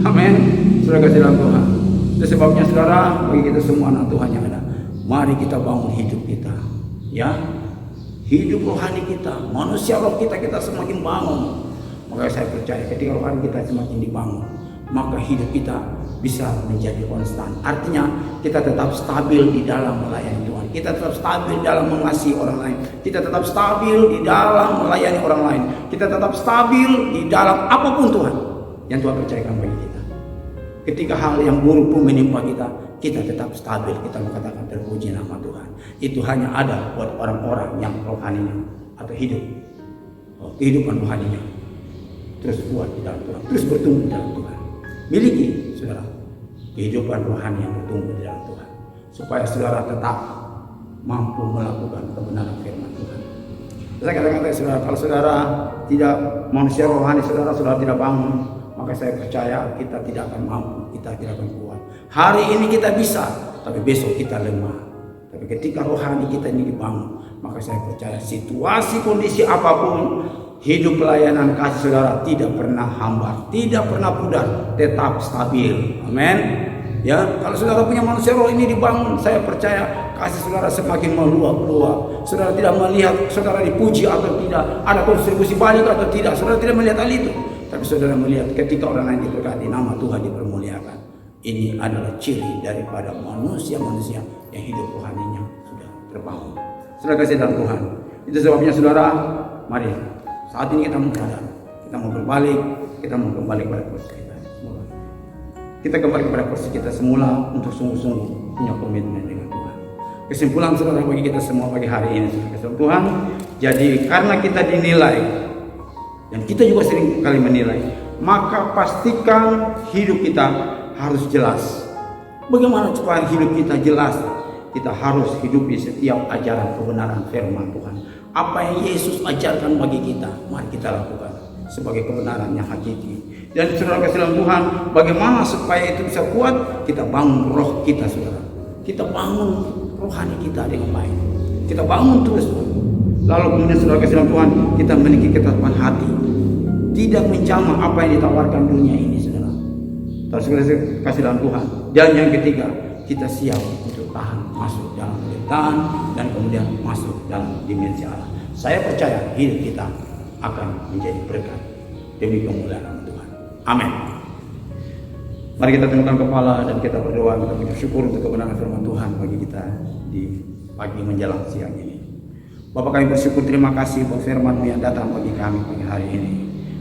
Amin. Saudara kasih dalam Tuhan. Itu sebabnya saudara, bagi kita semua anak Tuhan yang ada, mari kita bangun hidup kita. Ya, hidup rohani kita, manusia roh kita semakin bangun. Maka saya percaya ketika rohani kita semakin dibangun, maka hidup kita bisa menjadi konstan. Artinya kita tetap stabil di dalam melayani Tuhan, kita tetap stabil dalam mengasihi orang lain, kita tetap stabil di dalam melayani orang lain, kita tetap stabil di dalam apapun Tuhan yang Tuhan percayakan bagi kita. Ketika hal yang buruk pun menimpa kita, kita tetap stabil, kita mengatakan terpuji nama Tuhan. Itu hanya ada buat orang-orang yang rohaninya atau kehidupan rohaninya terus kuat di dalam Tuhan, terus bertumbuh di dalam Tuhan. Miliki saudara kehidupan rohani yang bertumbuh di dalam Tuhan, supaya saudara tetap mampu melakukan kebenaran firman Tuhan. Saya katakan saudara, kalau saudara tidak manusia rohani, saudara tidak bangun, maka saya percaya kita tidak akan mampu, kita tidak akan kuat. Hari ini kita bisa, tapi besok kita lemah. Tapi ketika rohani kita ini dibangun, maka saya percaya situasi kondisi apapun, hidup pelayanan kasih saudara tidak pernah hambar, tidak pernah pudar, tetap stabil. Amin. Ya, kalau saudara punya manusia roh ini dibangun, saya percaya kasih saudara semakin meluap-luap. Saudara tidak melihat saudara dipuji atau tidak, ada kontribusi balik atau tidak. Saudara tidak melihat hal itu, tapi saudara melihat ketika orang lain diberkati, nama Tuhan dipermuliakan. Ini adalah ciri daripada manusia-manusia yang hidup rohaninya sudah terbangun. Saudara kasih dalam Tuhan. Itu sebabnya saudara, mari saat ini kita menghadap, kita mau berbalik, kita mau kembali kepada posisi kita semula. Kita kembali kepada posisi kita semula untuk sungguh-sungguh punya komitmen dengan Tuhan. Kesimpulan saudara bagi kita semua pagi hari ini, saudara Tuhan. Jadi karena kita dinilai dan kita juga sering kali menilai, maka pastikan hidup kita harus jelas. Bagaimana supaya hidup kita jelas? kita harus hidup di setiap ajaran kebenaran firman Tuhan. Apa yang Yesus ajarkan bagi kita, mari kita lakukan sebagai kebenaran yang hakiki. Dan saudara kasih dalam Tuhan, bagaimana supaya itu bisa kuat? Kita bangun roh kita, saudara. Kita bangun rohani kita dengan baik. Kita bangun terus. Lalu kemudian saudara kasih dalam Tuhan, kita memiliki ketetapan hati, tidak menjamah apa yang ditawarkan dunia ini, saudara. Saudara kasih dalam Tuhan. Dan yang ketiga, kita siap untuk tahan masuk dalam penderitaan dan kemudian masuk dalam dimensi Allah. Saya percaya hidup kita akan menjadi berkat demi kemuliaan nama Tuhan. Amin. Mari kita tundukkan kepala dan kita berdoa, kita bersyukur untuk kebenaran firman Tuhan bagi kita di pagi menjelang siang ini. Bapak, kami bersyukur, terima kasih buat firman-Mu yang datang bagi kami pagi hari ini.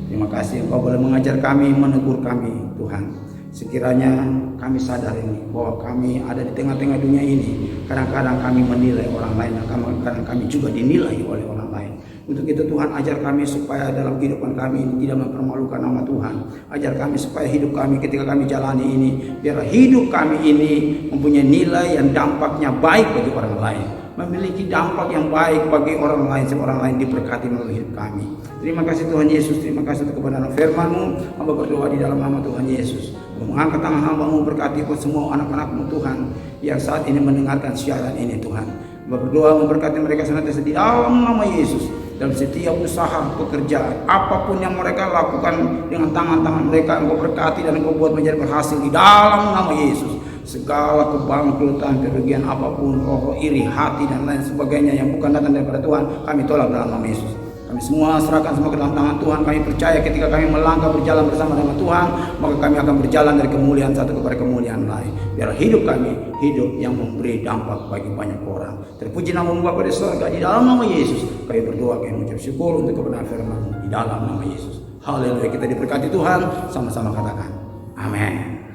Terima kasih Engkau boleh mengajar kami, menegur kami, Tuhan. Sekiranya kami sadar ini bahwa kami ada di tengah-tengah dunia ini. Kadang-kadang kami menilai orang lain, dan kadang-kadang kami juga dinilai oleh orang lain. Untuk itu Tuhan, ajar kami supaya dalam kehidupan kami ini tidak mempermalukan nama Tuhan. Ajar kami supaya hidup kami ketika kami jalani ini, biar hidup kami ini mempunyai nilai yang dampaknya baik bagi orang lain, memiliki dampak yang baik bagi orang lain, sehingga orang lain diberkati melalui hidup kami. Terima kasih Tuhan Yesus, terima kasih untuk kebenaran firman-Mu. Hamba berdoa di dalam nama Tuhan Yesus. Mengangkat tangan hamba-Mu, berkati buat semua anak-anak-Mu Tuhan yang saat ini mendengarkan siaran ini Tuhan. Hamba berdoa memberkati mereka senantiasa di dalam nama Yesus. Dalam setiap usaha, pekerjaan, apapun yang mereka lakukan dengan tangan-tangan mereka, Engkau berkati dan Engkau buat menjadi berhasil di dalam nama Yesus. Segala kebangkrutan, kerugian apapun, roh iri hati dan lain sebagainya yang bukan datang daripada Tuhan, kami tolak dalam nama Yesus. Kami semua serahkan semua ke dalam tangan Tuhan. Kami percaya ketika kami melangkah berjalan bersama dengan Tuhan, maka kami akan berjalan dari kemuliaan satu kepada kemuliaan lain. Biar hidup kami hidup yang memberi dampak bagi banyak orang. Terpuji nama-Mu Bapa di surga, di dalam nama Yesus kami berdoa, kami mengucap syukur untuk kebenaran firman-Mu di dalam nama Yesus. Haleluya, kita diberkati Tuhan, sama-sama katakan amin.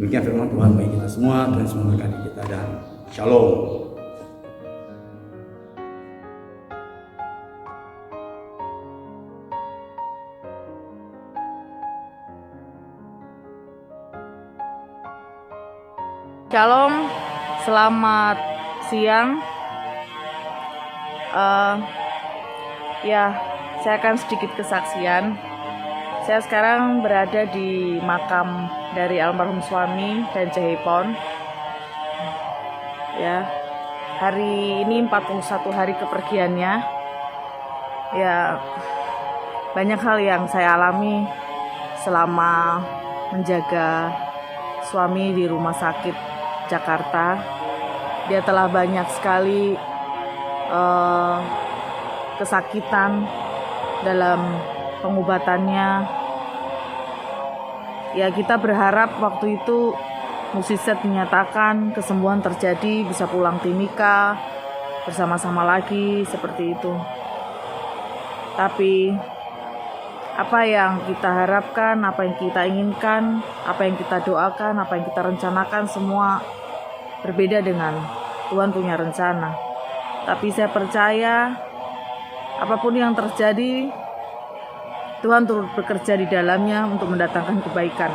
Demikian firman Tuhan bagi kita semua. Tuhan semua berkati kita dan shalom. Shalom, selamat siang. Saya akan sedikit kesaksian. Saya sekarang berada di makam dari almarhum suami dan Jehipon. Ya, hari ini 41 hari kepergiannya. Ya, banyak hal yang saya alami selama menjaga suami di rumah sakit Jakarta. Dia telah banyak sekali kesakitan dalam pengobatannya. Ya, kita berharap waktu itu mukjizat menyatakan kesembuhan terjadi, bisa pulang Timika bersama-sama lagi seperti itu. Tapi apa yang kita harapkan, apa yang kita inginkan, apa yang kita doakan, apa yang kita rencanakan, semua berbeda dengan Tuhan punya rencana. Tapi saya percaya apapun yang terjadi, Tuhan turut bekerja di dalamnya untuk mendatangkan kebaikan.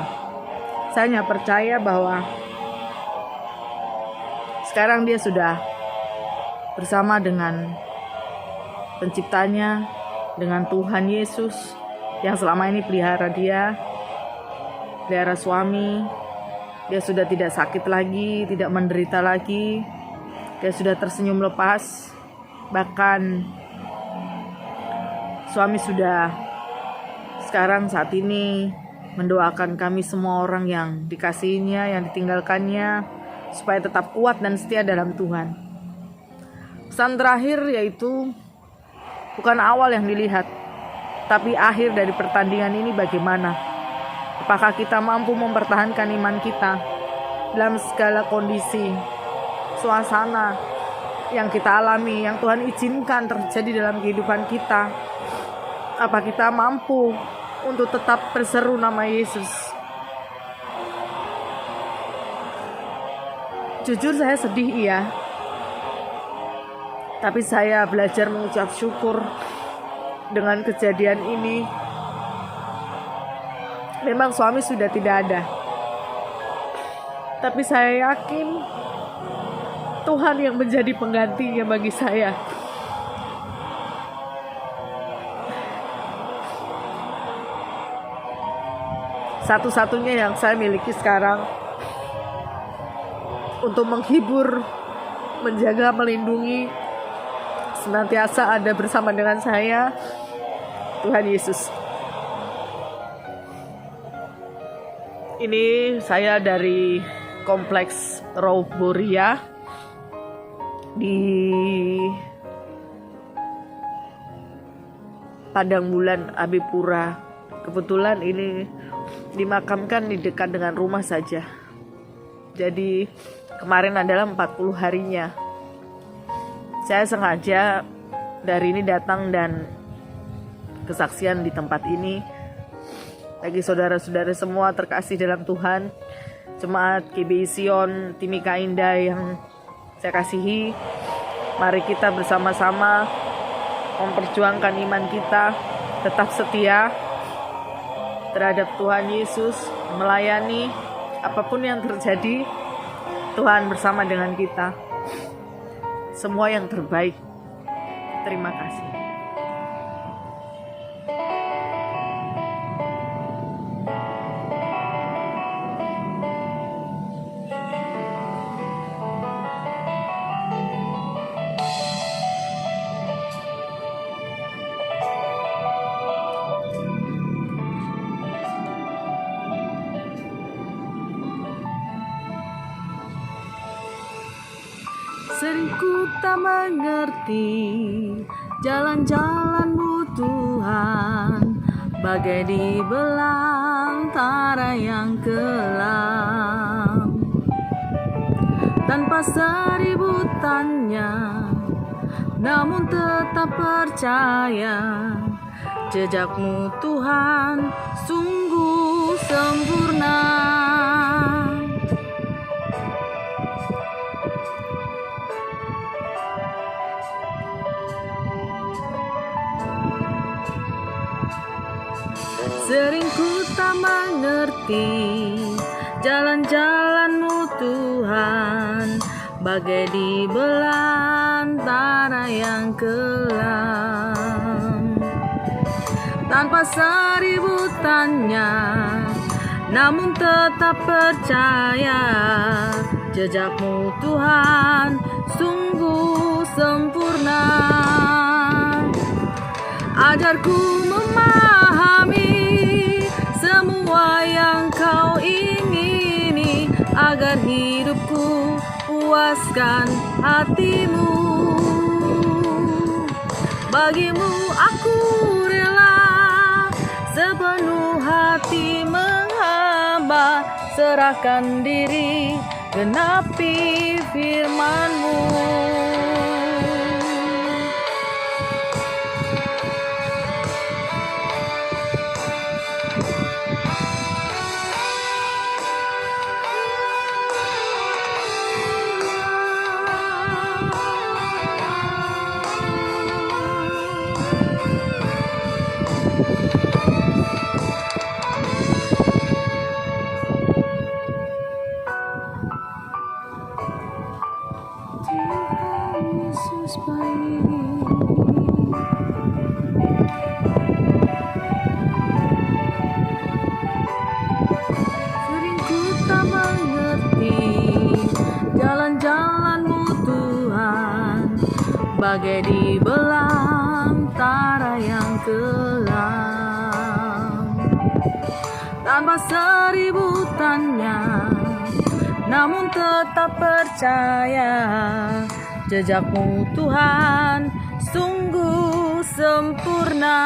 Saya hanya percaya bahwa sekarang dia sudah bersama dengan penciptanya, dengan Tuhan Yesus yang selama ini pelihara dia, pelihara suami. Dia sudah tidak sakit lagi, tidak menderita lagi. Dia sudah tersenyum lepas. Bahkan suami sudah sekarang saat ini mendoakan kami semua orang yang dikasihinya, yang ditinggalkannya, supaya tetap kuat dan setia dalam Tuhan. Pesan terakhir yaitu bukan awal yang dilihat, tapi akhir dari pertandingan ini bagaimana. Apakah kita mampu mempertahankan iman kita dalam segala kondisi, suasana yang kita alami, yang Tuhan izinkan terjadi dalam kehidupan kita? Apa kita mampu untuk tetap berseru nama Yesus? Jujur saya sedih, iya. Tapi saya belajar mengucap syukur dengan kejadian ini. Memang suami sudah tidak ada, tapi saya yakin Tuhan yang menjadi penggantinya bagi saya. Satu-satunya yang saya miliki sekarang untuk menghibur, menjaga, melindungi, senantiasa ada bersama dengan saya, Tuhan Yesus. Ini saya dari Kompleks Rouboria di Padang Bulan, Abipura. Kebetulan ini dimakamkan di dekat dengan rumah saja. Jadi kemarin adalah 40 harinya. Saya sengaja dari ini datang dan kesaksian di tempat ini bagi saudara-saudara semua terkasih dalam Tuhan, jemaat GBI Sion Timika Indah yang saya kasihi. Mari kita bersama-sama memperjuangkan iman kita, tetap setia terhadap Tuhan Yesus, melayani apapun yang terjadi. Tuhan bersama dengan kita. Semua yang terbaik. Terima kasih. Sering ku tak mengerti jalan-jalan-Mu Tuhan, bagai di belantara yang kelam. Tanpa seribu tanya, namun tetap percaya, jejak-Mu Tuhan sungguh sempurna. Sering ku tak mengerti jalan-jalan-Mu Tuhan, bagai di belantara yang kelam. Tanpa seribu tanya, namun tetap percaya, jejak-Mu Tuhan sungguh sempurna. Ajarku memahami semua yang Kau ingini, agar hidupku puaskan hati-Mu. Bagimu aku rela sepenuh hati menghamba, serahkan diri, genapi firman-Mu. Yesus baik. Sering ku tak mengerti jalan-jalan-Mu Tuhan, bagai di belantara yang kelam. Tanpa seribu tanya, namun tetap percaya, jejak-Mu Tuhan sungguh sempurna.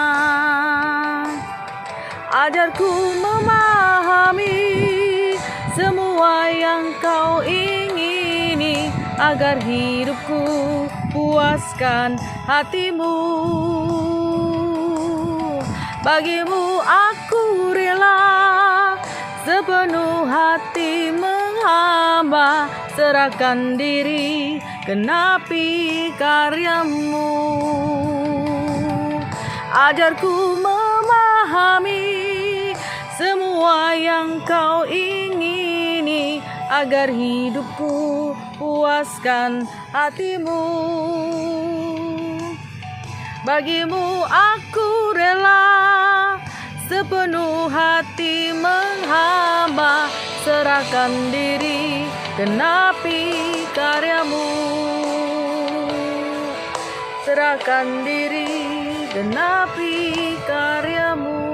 Ajarku memahami semua yang Kau ingini, agar hidupku puaskan hati-Mu. Bagimu aku rela sepenuh hati menghamba, serahkan diri, genapi karya-Mu. Ajarku memahami semua yang Kau ingini, agar hidupku puaskan hatimu. Bagimu aku rela sepenuh hati menghamba, serahkan diri genapi karyamu. Serahkan diri genapi karyamu.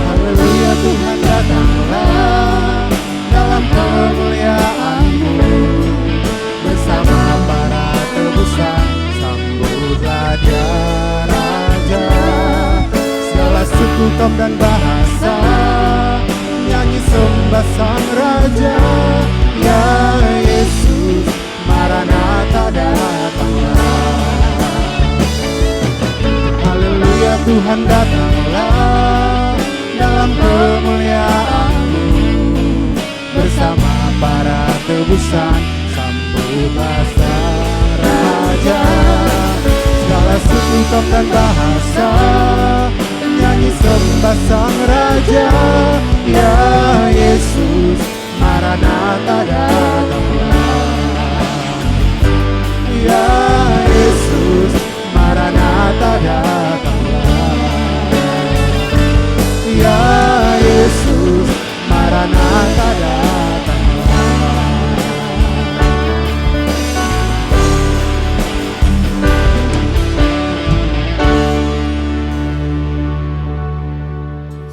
Haleluya, Tuhan datanglah dalam kemuliaan-Mu. Bersama para tebusan sambutlah Dia Raja. Segala suku, kaum dan bahasa nyanyi sembah Sang Raja. Ya Yesus, Maranatha datanglah. Haleluya, Tuhan datanglah dalam kemuliaan-Mu. Bersama para tebusan sambutlah Sang Raja. Segala suku, kaum dan bahasa nyanyi sembah Sang Raja. Ya Yesus, Maranatha datanglah. Ya Yesus, Maranatha datanglah. Ya Yesus, Maranatha datanglah.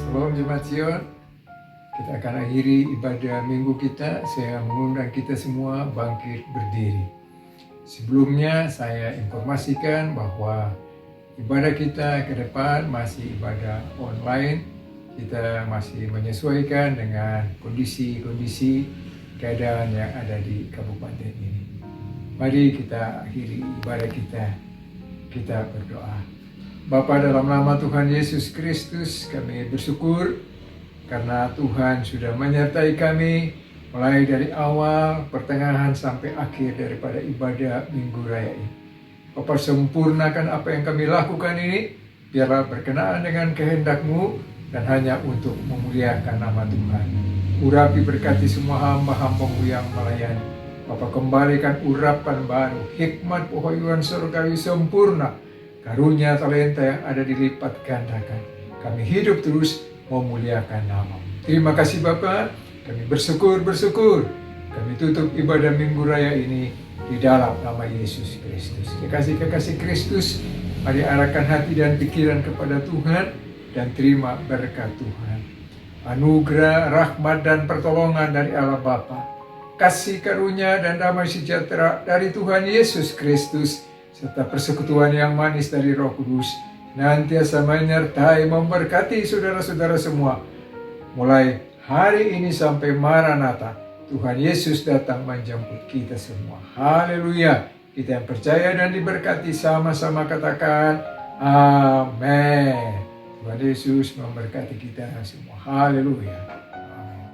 Salam Jemaat Sion, kita akan akhiri ibadah minggu kita. Saya mengundang kita semua bangkit berdiri. Sebelumnya saya informasikan bahwa ibadah kita ke depan masih ibadah online. Kita masih menyesuaikan dengan kondisi-kondisi keadaan yang ada di kabupaten ini. Mari kita akhiri ibadah kita. Kita berdoa. Bapa, dalam nama Tuhan Yesus Kristus, kami bersyukur karena Tuhan sudah menyertai kami mulai dari awal, pertengahan sampai akhir daripada ibadah Minggu Raya ini. Bapa, sempurnakan apa yang kami lakukan ini, biarlah berkenaan dengan kehendak-Mu dan hanya untuk memuliakan nama Tuhan. Urapi berkati semua hamba-hamba-Mu yang melayani. Bapa, kembalikan urapan baru, hikmat penghaluan surgawi sempurna, karunia talenta yang ada dilipat gandakan. Kami hidup terus memuliakan nama-Mu. Terima kasih Bapa, kami bersyukur. Kami tutup ibadah Minggu Raya ini di dalam nama Yesus Kristus. Kekasih-kekasih Kristus, mari arahkan hati dan pikiran kepada Tuhan dan terima berkat Tuhan. Anugerah, rahmat dan pertolongan dari Allah Bapa, kasih karunia dan damai sejahtera dari Tuhan Yesus Kristus, serta persekutuan yang manis dari Roh Kudus nantiasa menyertai memberkati saudara-saudara semua. Mulai hari ini sampai Maranatha, Tuhan Yesus datang menjemput kita semua. Haleluya. Kita yang percaya dan diberkati sama-sama katakan amin. Tuhan Yesus memberkati kita semua. Haleluya. Amin.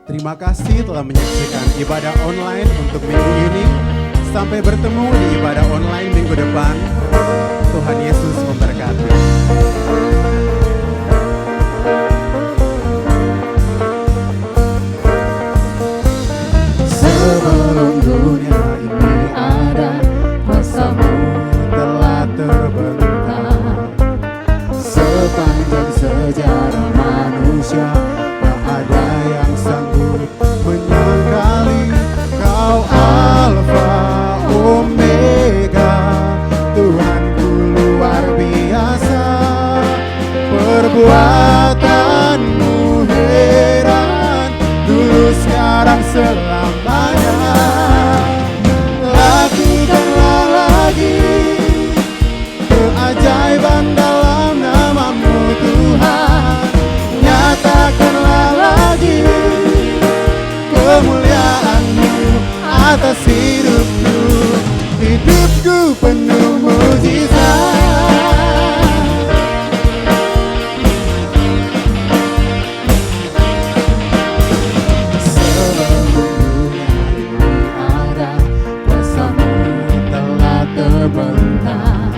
Terima kasih telah menyaksikan ibadah online untuk minggu ini. Sampai bertemu di ibadah online minggu depan. Tuhan Yesus memberkati. Sebelum dunia ini ada, kuasa-Mu atas hidupku. Hidupku penuh mujizat. Sesungguhnya ini ada, kuasa-Mu telah terbentang.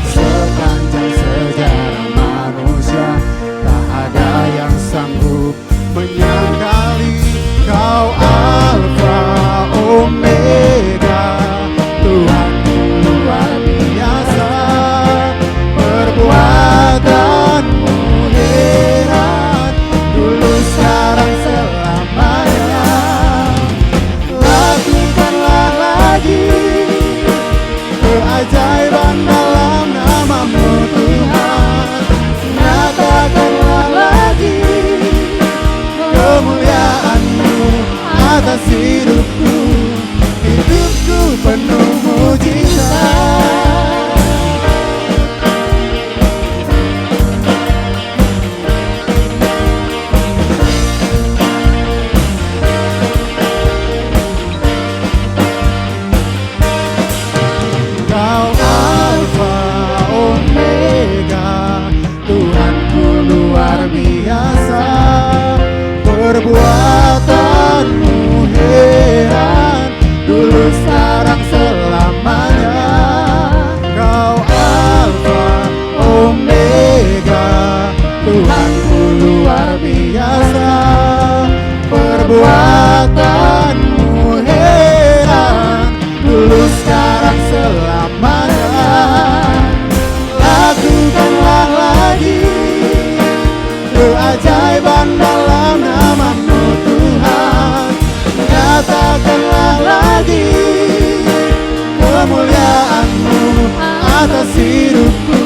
Sepanjang sejarah manusia, tak ada yang sanggup menyangkali. Kau Alfa Omega, Tuhan luar biasa. Perbuatanmu heran, dulu sekarang selamanya. Lakukanlah lagi keajaiban dalam nama-Mu Tuhan. Nyatakanlah lagi kemuliaan-Mu atas hidupku. Hidupku penuh mujizat. Kau Alfa Omega, Tuhanku luar biasa. Perbuatanmu heran, dulu sekarang selamanya. Kau Alfa Omega, Tuhanku luar biasa. Perbuatanmu heran, dulu sekarang selamanya. Lakukanlah lagi keajaiban dalam nama-Mu Tuhan. Nyatakanlah lagi kemuliaan-Mu atas hidupku.